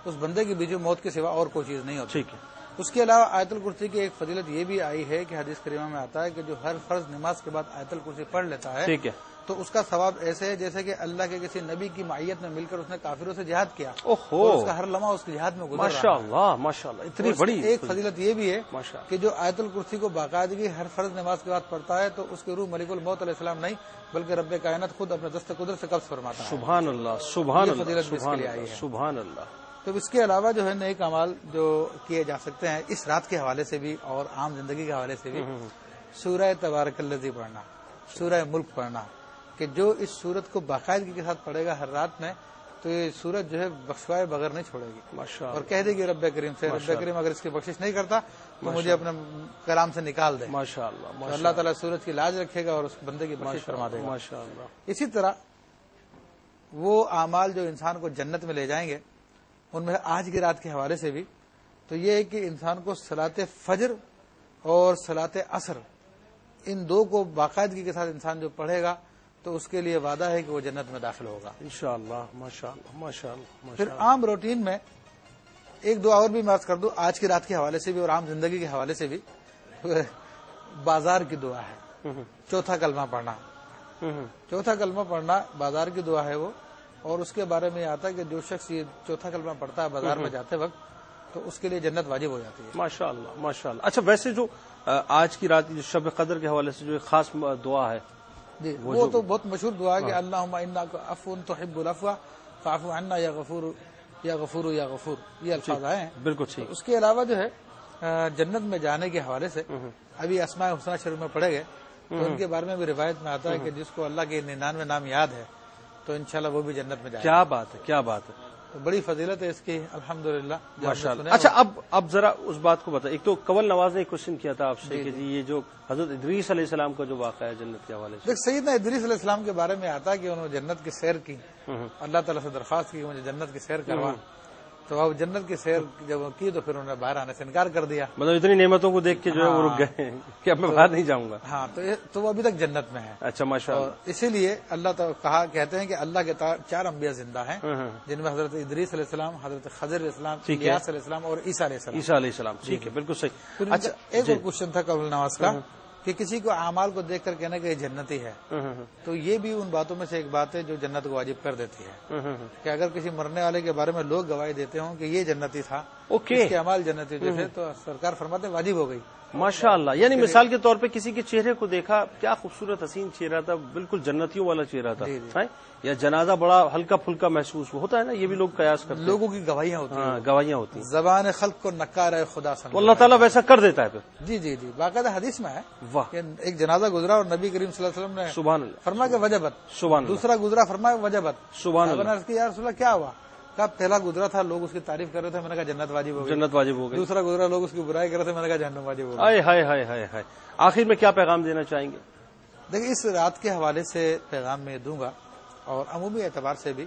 اس بندے کے بیچ میں موت کے سوا اور کوئی چیز نہیں ہوتی۔ ٹھیک ہے، اس کے علاوہ آیت الکرسی کی ایک فضیلت یہ بھی آئی ہے کہ حدیث کریمہ میں آتا ہے کہ جو ہر فرض نماز کے بعد آیت الکرسی پڑھ لیتا ہے ٹھیک ہے تو اس کا ثواب ایسے ہے جیسے کہ اللہ کے کسی نبی کی معیت میں مل کر اس نے کافروں سے جہاد کیا، اس کا ہر لمحہ اس کی جہاد میں گزر رہا ہے۔ ماشاءاللہ اتنی بڑی ایک فضیلت یہ بھی ہے کہ جو آیت الکرسی کو باقاعدگی ہر فرض نماز کے بعد پڑھتا ہے تو اس کی روح ملک الموت علیہ السلام نہیں بلکہ رب کائنات خود اپنے دست قدرت سے قبض فرماتا ہے۔ سبحان اللہ سبحان اللہ فضیلت اس کے لیے آئی ہے۔ سبحان اللہ۔ تو اس کے علاوہ جو ہے نیک اعمال جو کیے جا سکتے ہیں اس رات کے حوالے سے بھی اور عام زندگی کے حوالے سے بھی سورہ تبارک الذی پڑھنا، سورہ ملک پڑھنا، کہ جو اس سورت کو باقاعدگی کے ساتھ پڑھے گا ہر رات میں تو یہ سورت جو ہے بخشوائے بغیر نہیں چھوڑے گی اور کہہ دے گی رب کریم سے، رب کریم اگر اس کی بخشش نہیں کرتا تو مجھے اپنے کلام سے نکال دے۔ ماشاءاللہ اللہ تعالیٰ سورت کی لاج رکھے گا اور اس بندے کی بخشش فرما دے گا۔ اسی طرح وہ اعمال جو انسان کو جنت میں لے جائیں گے ان میں آج کی رات کے حوالے سے بھی تو یہ ہے کہ انسان کو صلاۃ فجر اور صلاۃ عصر ان دو کو باقاعدگی کے ساتھ انسان جو پڑھے گا تو اس کے لیے وعدہ ہے کہ وہ جنت میں داخل ہوگا انشاءاللہ۔ ماشاءاللہ ماشاءاللہ۔ پھر عام روٹین میں ایک دعا اور بھی میں عرض کر دوں آج کی رات کے حوالے سے بھی اور عام زندگی کے حوالے سے بھی، بازار کی دعا ہے، چوتھا کلمہ پڑھنا، چوتھا کلمہ پڑھنا بازار کی دعا ہے وہ، اور اس کے بارے میں یہ آتا ہے کہ جو شخص یہ چوتھا کلمہ پڑھتا ہے بازار میں جاتے وقت تو اس کے لیے جنت واجب ہو جاتی ہے۔ ماشاءاللہ ماشاءاللہ۔ اچھا ویسے جو آج کی رات جو شب قدر کے حوالے سے جو ایک خاص دعا ہے جی وہ تو بہت مشہور دعا ہے کہ اللہم انک عفو تحب العفو فاعف عنا یا غفور یا غفور یا غفور، یہ الفاظ آئے ہیں بالکل ٹھیک۔ اس کے علاوہ جو ہے جنت میں جانے کے حوالے سے ابھی اسماء الحسنی شریف میں پڑھے گئے تو ان کے بارے میں بھی روایت میں آتا ہے کہ جس کو اللہ کے 99 نام یاد ہے تو انشاءاللہ وہ بھی جنت میں جائے گا۔ کیا بات ہے کیا بات ہے، تو بڑی فضیلت ہے اس کی الحمدللہ ماشاءاللہ۔ اچھا اب ذرا اس بات کو بتا، ایک تو کنول نواز نے ایک کوشچن کیا تھا آپ سے کہ جی یہ جو حضرت ادریس علیہ السلام کا جو واقعہ ہے جنت کے حوالے سے، دیکھ سیدنا ادریس علیہ السلام کے بارے میں آتا ہے کہ انہوں نے جنت کی سیر کی، اللہ تعالیٰ سے درخواست کی کہ مجھے جنت کی سیر کروا، تو اب جنت کی سیر جب کی تو پھر انہوں نے باہر آنے سے انکار کر دیا، مطلب اتنی نعمتوں کو دیکھ کے جو ہے وہ رک گئے کہ اب میں باہر نہیں جاؤں گا۔ ہاں تو وہ ابھی تک جنت میں ہے۔ اچھا ماشاءاللہ۔ اور اسی لیے اللہ تعالیٰ کہتے ہیں کہ اللہ کے 4 انبیاء زندہ ہیں جن میں حضرت ادریس علیہ السلام، حضرت خضر علیہ السلام، الیاس علیہ السلام اور عیسیٰ علیہ السلام۔ عیسیٰ علیہ السلام ٹھیک ہے بالکل صحیح۔ اچھا ایک اور کوشچن تھا کنول نواز کا کہ کسی کو اعمال کو دیکھ کر کہنا کہ یہ جنتی ہے، تو یہ بھی ان باتوں میں سے ایک بات ہے جو جنت کو واجب کر دیتی ہے کہ اگر کسی مرنے والے کے بارے میں لوگ گواہی دیتے ہوں کہ یہ جنتی تھا، اس کے اعمال جنتی جیسے، تو سرکار فرماتے ہیں واجب ہو گئی۔ ماشاءاللہ، یعنی مثال کے طور پہ کسی کے چہرے کو دیکھا، کیا خوبصورت حسین چہرہ تھا، بالکل جنتیوں والا چہرہ تھا، یا جنازہ بڑا ہلکا پھلکا محسوس ہوتا ہے نا، یہ بھی لوگ قیاس کرتے ہیں، لوگوں کی گواہیاں ہوتی ہیں، گواہیاں ہوتی ہیں، زبان خلق کو نکار ہے خدا سمجھ، اللہ تعالیٰ ویسا کر دیتا ہے پھر۔ جی جی جی باقاعدہ حدیث میں ہے واہ، کہ ایک جنازہ گزرا اور نبی کریم صلی اللہ علیہ وسلم نے سبحان اللہ فرمایا کہ وجبت، سبحان اللہ، دوسرا گزرا فرمایا وجبت، سبحان اللہ، عرض کی یا رسول اللہ کیا ہوا؟ کہا پہلا گزرا تھا لوگ اس کی تعریف کر رہے تھے، میں نے کہا جنت واجب ہو گئی، جنت واجب ہو گئی، دوسرا گزرا لوگ اس کی برائی کر رہے تھے، میں نے کہا جہنم واجب ہو گئی۔ ہائے ہائے ہائے ہائے ہائے۔ آخر میں کیا پیغام دینا چاہیں گے؟ دیکھیں اس رات کے حوالے سے پیغام میں دوں گا اور عمومی اعتبار سے بھی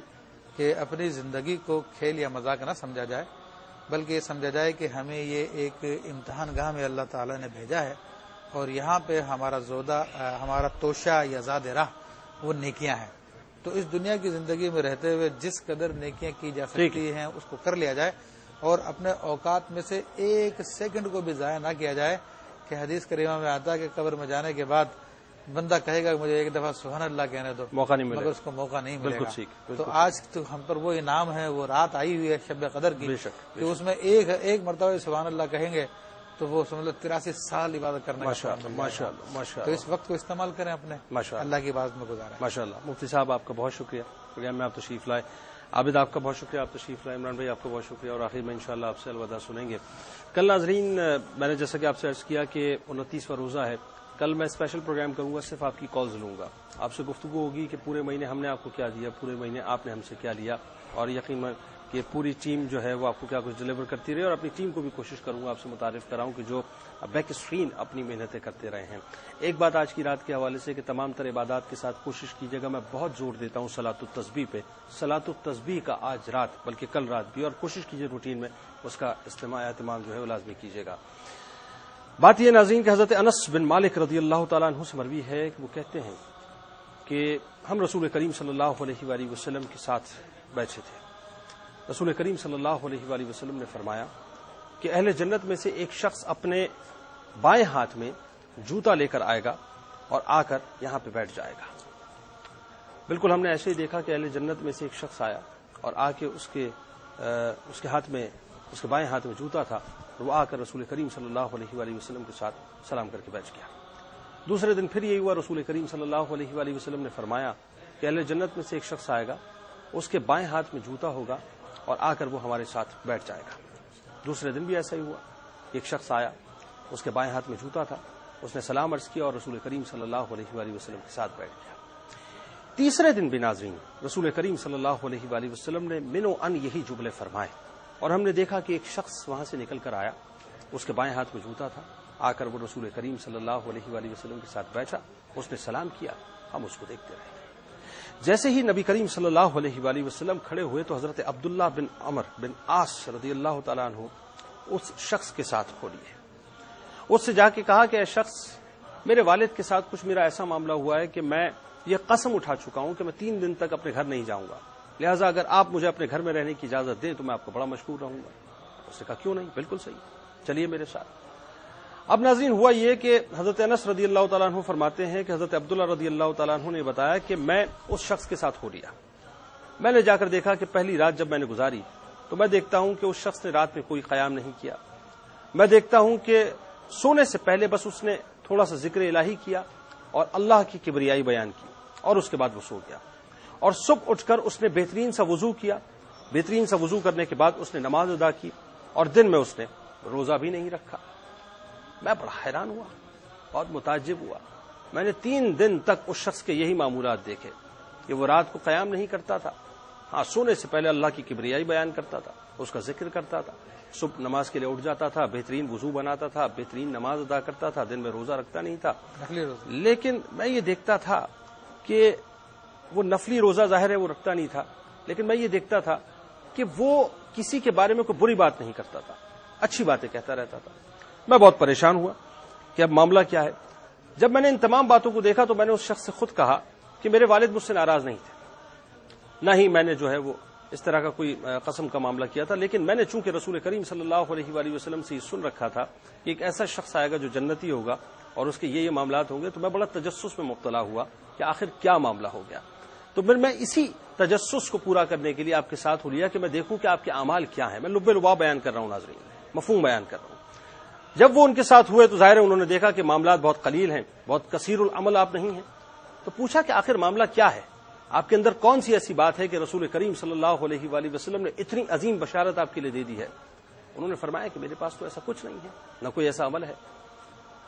کہ اپنی زندگی کو کھیل یا مذاق نہ سمجھا جائے بلکہ یہ سمجھا جائے کہ ہمیں یہ ایک امتحان گاہ میں اللہ تعالیٰ نے بھیجا ہے اور یہاں پہ ہمارا زودہ، ہمارا توشہ یا زاد راہ وہ نیکیاں ہیں، تو اس دنیا کی زندگی میں رہتے ہوئے جس قدر نیکیاں کی جا سکتی ہیں اس کو کر لیا جائے اور اپنے اوقات میں سے ایک سیکنڈ کو بھی ضائع نہ کیا جائے کہ حدیث کریمہ میں آتا ہے کہ قبر میں جانے کے بعد بندہ کہے گا کہ مجھے ایک دفعہ سبحان اللہ کہنے دو، موقع نہیں ملے گا، مگر اس کو موقع نہیں ملے گا۔ بالکل تو آج تو ہم پر وہ انعام ہے، وہ رات آئی ہوئی ہے شب قدر کی کہ اس میں ایک مرتبہ سبحان اللہ کہیں گے تو وہ سمجھ لو 83 سال عبادت کرنے کا، تو اس وقت کو استعمال کریں اپنے اللہ کی عبادت میں گزاریں۔ ماشاءاللہ۔ مفتی صاحب آپ کا بہت شکریہ، پروگرام میں آپ تشریف لائے، عابد آپ کا بہت شکریہ، آپ تشریف لائے، عمران بھائی آپ کا بہت شکریہ، اور آخر میں انشاءاللہ آپ سے الوداع سنیں گے۔ کل ناظرین میں نے جیسا کہ آپ سے عرض کیا کہ 29واں روزہ ہے، کل میں اسپیشل پروگرام کروں گا، صرف آپ کی کالز لوں گا، آپ سے گفتگو ہوگی کہ پورے مہینے ہم نے آپ کو کیا دیا، پورے مہینے آپ نے ہم سے کیا لیا، اور یقیناً کہ پوری ٹیم جو ہے وہ آپ کو کیا کچھ ڈلیور کرتی رہے، اور اپنی ٹیم کو بھی کوشش کروں گا آپ سے متعارف کراؤں کہ جو بیک اسکرین اپنی محنتیں کرتے رہے ہیں۔ ایک بات آج کی رات کے حوالے سے کہ تمام تر عبادات کے ساتھ کوشش کیجیے گا، میں بہت زور دیتا ہوں صلاۃ التسبیح پہ، صلاۃ التسبیح کا آج رات بلکہ کل رات بھی، اور کوشش کیجیے روٹین میں اس کا اہتمام جو ہے وہ لازمی کیجیے گا۔ بات یہ ناظرین کہ حضرت انس بن مالک رضی اللہ تعالیٰ عنہ سے مروی ہے کہ وہ کہتے ہیں کہ ہم رسول کریم صلی اللہ علیہ وآلہ وسلم کے ساتھ بیٹھے تھے، رسول کریم صلی اللہ علیہ وآلہ وسلم نے فرمایا کہ اہل جنت میں سے ایک شخص اپنے بائیں ہاتھ میں جوتا لے کر آئے گا اور آ کر یہاں پہ بیٹھ جائے گا. بالکل ہم نے ایسے ہی دیکھا کہ اہل جنت میں سے ایک شخص آیا اور آ کے اس کے ہاتھ میں، اس کے بائیں ہاتھ میں جوتا تھا، وہ آ کر رسول کریم صلی اللہ علیہ وآلہ وسلم کے ساتھ سلام کر کے بیٹھ گیا. دوسرے دن پھر یہی ہوا، رسول کریم صلی اللہ علیہ وآلہ وسلم نے فرمایا کہ اہل جنت میں سے ایک شخص آئے گا، اس کے بائیں ہاتھ میں جوتا ہوگا اور آ کر وہ ہمارے ساتھ بیٹھ جائے گا. دوسرے دن بھی ایسا ہی ہوا، ایک شخص آیا، اس کے بائیں ہاتھ میں جوتا تھا، اس نے سلام عرض کیا اور رسول کریم صلی اللہ علیہ وآلہ وسلم کے ساتھ بیٹھ گیا. تیسرے دن بھی ناظرین رسول کریم صلی اللہ علیہ وآلہ وسلم نے من و ان یہی جملے فرمائے، اور ہم نے دیکھا کہ ایک شخص وہاں سے نکل کر آیا، اس کے بائیں ہاتھ میں جوتا تھا، آ کر وہ رسول کریم صلی اللہ علیہ وآلہ وسلم کے ساتھ بیٹھا، اس نے سلام کیا، ہم اس کو دیکھتے رہے. جیسے ہی نبی کریم صلی اللہ علیہ وآلہ وسلم کھڑے ہوئے تو حضرت عبداللہ بن عمر بن عاص رضی اللہ تعالیٰ عنہ اس شخص کے ساتھ کھو لیے. اس سے جا کے کہا کہ اے شخص، میرے والد کے ساتھ کچھ میرا ایسا معاملہ ہوا ہے کہ میں یہ قسم اٹھا چکا ہوں کہ میں 3 دن تک اپنے گھر نہیں جاؤں گا، لہٰذا اگر آپ مجھے اپنے گھر میں رہنے کی اجازت دیں تو میں آپ کو بڑا مشکور رہوں گا. اس نے کہا کیوں نہیں، بالکل صحیح، چلیے میرے ساتھ. اب ناظرین ہوا یہ کہ حضرت انس رضی اللہ تعالیٰ عنہ فرماتے ہیں کہ حضرت عبداللہ رضی اللہ تعالیٰ عنہ نے بتایا کہ میں اس شخص کے ساتھ ہو لیا. میں نے جا کر دیکھا کہ پہلی رات جب میں نے گزاری تو میں دیکھتا ہوں کہ اس شخص نے رات میں کوئی قیام نہیں کیا. میں دیکھتا ہوں کہ سونے سے پہلے بس اس نے تھوڑا سا ذکر الہی کیا اور اللہ کی کبریائی بیان کی اور اس کے بعد وہ سو گیا. اور صبح اٹھ کر اس نے بہترین سا وضو کیا، بہترین سا وضو کرنے کے بعد اس نے نماز ادا کی اور دن میں اس نے روزہ بھی نہیں رکھا. میں بڑا حیران ہوا، بہت متعجب ہوا. میں نے 3 دن تک اس شخص کے یہی معمولات دیکھے کہ وہ رات کو قیام نہیں کرتا تھا، ہاں سونے سے پہلے اللہ کی کبریائی بیان کرتا تھا، اس کا ذکر کرتا تھا، صبح نماز کے لیے اٹھ جاتا تھا، بہترین وضو بناتا تھا، بہترین نماز ادا کرتا تھا، دن میں روزہ رکھتا نہیں تھا. لیکن میں یہ دیکھتا تھا کہ وہ نفلی روزہ ظاہر ہے وہ رکھتا نہیں تھا، لیکن میں یہ دیکھتا تھا کہ وہ کسی کے بارے میں کوئی بری بات نہیں کرتا تھا، اچھی باتیں کہتا رہتا تھا. میں بہت پریشان ہوا کہ اب معاملہ کیا ہے. جب میں نے ان تمام باتوں کو دیکھا تو میں نے اس شخص سے خود کہا کہ میرے والد مجھ سے ناراض نہیں تھے، نہ ہی میں نے جو ہے وہ اس طرح کا کوئی قسم کا معاملہ کیا تھا، لیکن میں نے چونکہ رسول کریم صلی اللہ علیہ وآلہ وسلم سے یہ سن رکھا تھا کہ ایک ایسا شخص آئے گا جو جنتی ہوگا اور اس کے یہ معاملات ہوں گے، تو میں بڑا تجسس میں مبتلا ہوا کہ آخر کیا معاملہ ہو گیا. تو پھر میں اسی تجسس کو پورا کرنے کے لیے آپ کے ساتھ ہو لیا کہ میں دیکھوں کہ آپ کے اعمال کیا ہیں. میں لب لبا بیان کر رہا ہوں ناظرین، مفہوم بیان کر رہا ہوں. جب وہ ان کے ساتھ ہوئے تو ظاہر ہے انہوں نے دیکھا کہ معاملات بہت قلیل ہیں، بہت کثیر العمل آپ نہیں ہیں. تو پوچھا کہ آخر معاملہ کیا ہے، آپ کے اندر کون سی ایسی بات ہے کہ رسول کریم صلی اللہ علیہ وآلہ وسلم نے اتنی عظیم بشارت آپ کے لیے دے دی ہے. انہوں نے فرمایا کہ میرے پاس تو ایسا کچھ نہیں ہے، نہ کوئی ایسا عمل ہے.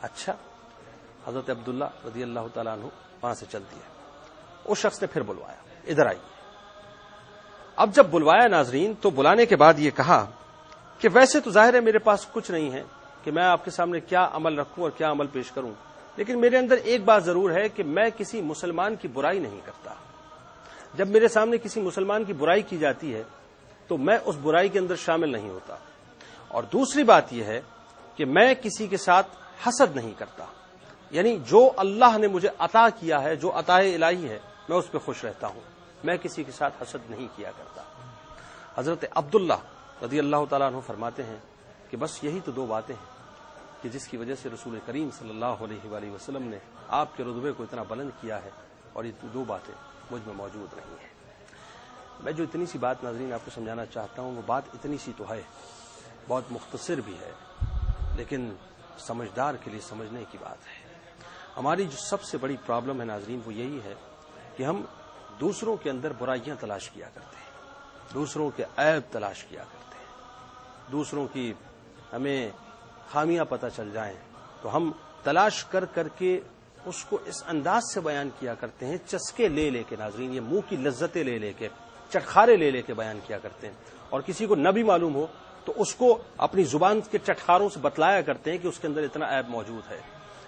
اچھا، حضرت عبداللہ رضی اللہ تعالیٰ عنہ وہاں سے چلتی ہے. اس شخص نے پھر بلوایا، ادھر آئیے. اب جب بلوایا ناظرین تو بلانے کے بعد یہ کہا کہ ویسے تو ظاہر ہے میرے پاس کچھ نہیں ہے کہ میں آپ کے سامنے کیا عمل رکھوں اور کیا عمل پیش کروں، لیکن میرے اندر ایک بات ضرور ہے کہ میں کسی مسلمان کی برائی نہیں کرتا. جب میرے سامنے کسی مسلمان کی برائی کی جاتی ہے تو میں اس برائی کے اندر شامل نہیں ہوتا. اور دوسری بات یہ ہے کہ میں کسی کے ساتھ حسد نہیں کرتا، یعنی جو اللہ نے مجھے عطا کیا ہے، جو عطا الہی ہے، میں اس پہ خوش رہتا ہوں، میں کسی کے ساتھ حسد نہیں کیا کرتا. حضرت عبداللہ رضی اللہ تعالیٰ عنہ فرماتے ہیں کہ بس یہی تو 2 باتیں ہیں کہ جس کی وجہ سے رسول کریم صلی اللہ علیہ وآلہ وسلم نے آپ کے رتبے کو اتنا بلند کیا ہے، اور یہ 2 باتیں مجھ میں موجود نہیں ہیں. میں جو اتنی سی بات ناظرین آپ کو سمجھانا چاہتا ہوں، وہ بات اتنی سی تو ہے، بہت مختصر بھی ہے، لیکن سمجھدار کے لیے سمجھنے کی بات ہے. ہماری جو سب سے بڑی پرابلم ہے ناظرین وہ یہی ہے کہ ہم دوسروں کے اندر برائیاں تلاش کیا کرتے ہیں، دوسروں کے عیب تلاش کیا کرتے ہیں، دوسروں کی ہمیں خامیاں پتہ چل جائیں تو ہم تلاش کر کر کے اس کو اس انداز سے بیان کیا کرتے ہیں، چسکے لے لے کے ناظرین، یہ منہ کی لذتیں لے لے کے، چٹخارے لے لے کے بیان کیا کرتے ہیں. اور کسی کو نہ بھی معلوم ہو تو اس کو اپنی زبان کے چٹخاروں سے بتلایا کرتے ہیں کہ اس کے اندر اتنا عیب موجود ہے.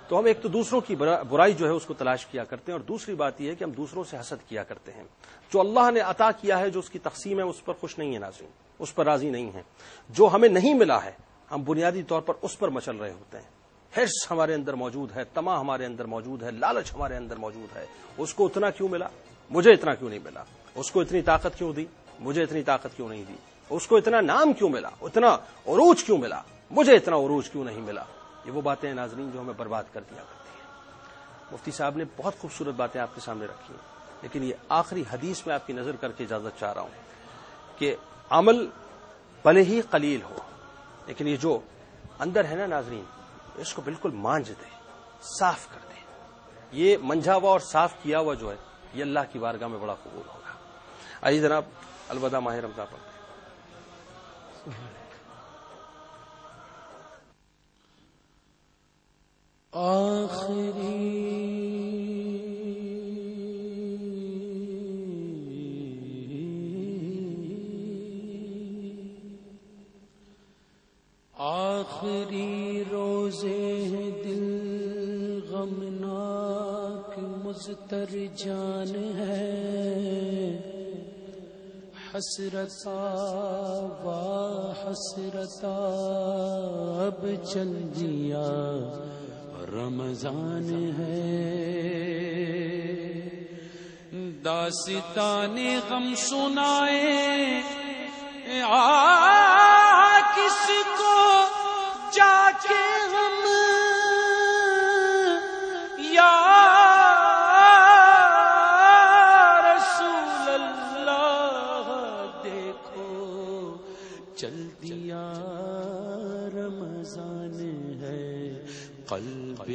تو ہم ایک تو دوسروں کی برائی جو ہے اس کو تلاش کیا کرتے ہیں، اور دوسری بات یہ ہے کہ ہم دوسروں سے حسد کیا کرتے ہیں. جو اللہ نے عطا کیا ہے، جو اس کی تقسیم ہے، اس پر خوش نہیں ہے ناظرین، اس پر راضی نہیں ہے. جو ہمیں نہیں ملا ہے ہم بنیادی طور پر اس پر مچل رہے ہوتے ہیں. حرص ہمارے اندر موجود ہے، طمع ہمارے اندر موجود ہے، لالچ ہمارے اندر موجود ہے. اس کو اتنا کیوں ملا، مجھے اتنا کیوں نہیں ملا؟ اس کو اتنی طاقت کیوں دی، مجھے اتنی طاقت کیوں نہیں دی؟ اس کو اتنا نام کیوں ملا، اتنا عروج کیوں ملا، مجھے اتنا عروج کیوں نہیں ملا. یہ وہ باتیں ہیں ناظرین جو ہمیں برباد کر دیا کرتی ہیں. مفتی صاحب نے بہت خوبصورت باتیں آپ کے سامنے رکھی ہیں, لیکن یہ آخری حدیث میں آپ کی نظر کر کے اجازت چاہ رہا ہوں کہ عمل بھلے ہی قلیل ہو, لیکن یہ جو اندر ہے نا ناظرین, اس کو بالکل مانج دے, صاف کر دے. یہ منجھا ہوا اور صاف کیا ہوا جو ہے یہ اللہ کی بارگاہ میں بڑا قبول ہوگا. آئیے جناب الوداع ماہ رمضان پڑھتے ہیں. آخری روزے ہیں دل غمناک مضطر جان ہے, حسرتا وا حسرتا اب چل دیا رمضان ہے. داستان غم سنائے کس کو جا کے ہم, یا رسول اللہ دیکھو چل دیا رمضان ہے. قلب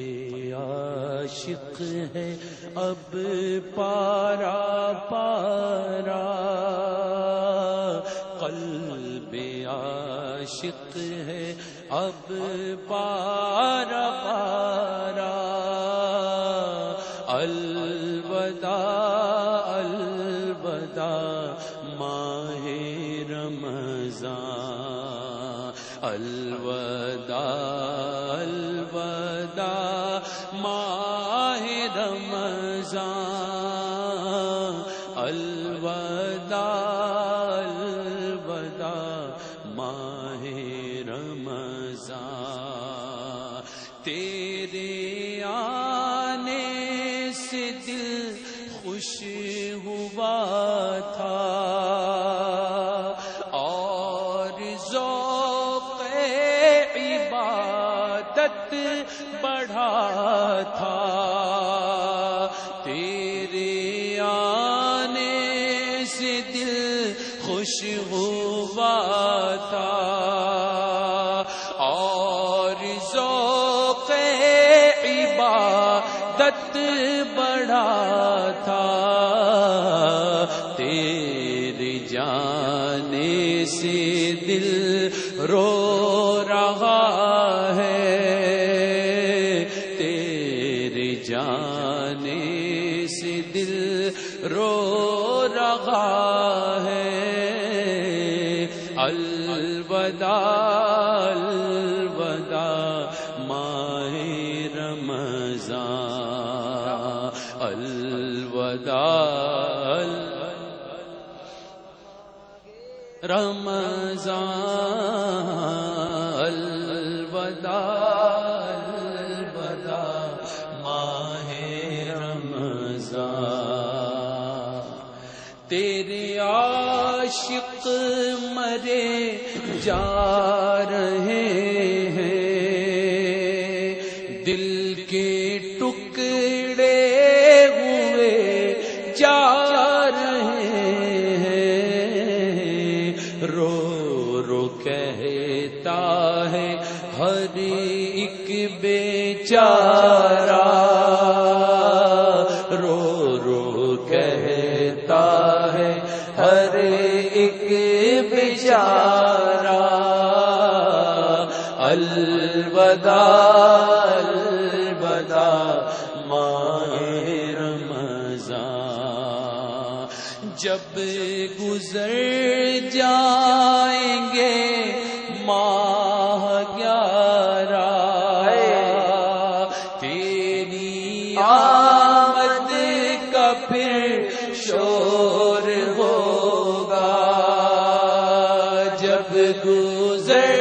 عاشق ہے اب پارا پارا, قلب عاشق ہے اب پارا پارا. الوداع الوداع ماہ رمضان, الوداع الوداع ماہ رمضان, الوداع الوداع ماہ رمضان. تیرے آنے سے دل خوش ہوا تھا اور ذوق عبادت بڑھا تھا. تیرے آنے سے دل خوش ہوا تھا اور ذوق عبادت بڑھا تھا. تیرے جانے سے دل رو رہا ہے, تیرے جانے سے دل رو رہا ہے. الوداع الوداع ماہ رمضان, الوداع رمضان, الوداع الوداع ماہ رمضان. تیرے عاشق مرے جا رہے ہیں, دل کے ٹکڑے ہوئے جا رہے ہیں. رو رو کہتا ہے ہر ایک بیچارہ, رو رو کہتا ہے ہر ایک بیچارہ. الوداع الوداع ماہ رمضان. جب گزر جائیں گے ماہ 11, تیری آمد کا پھر شور ہوگا. جب گزر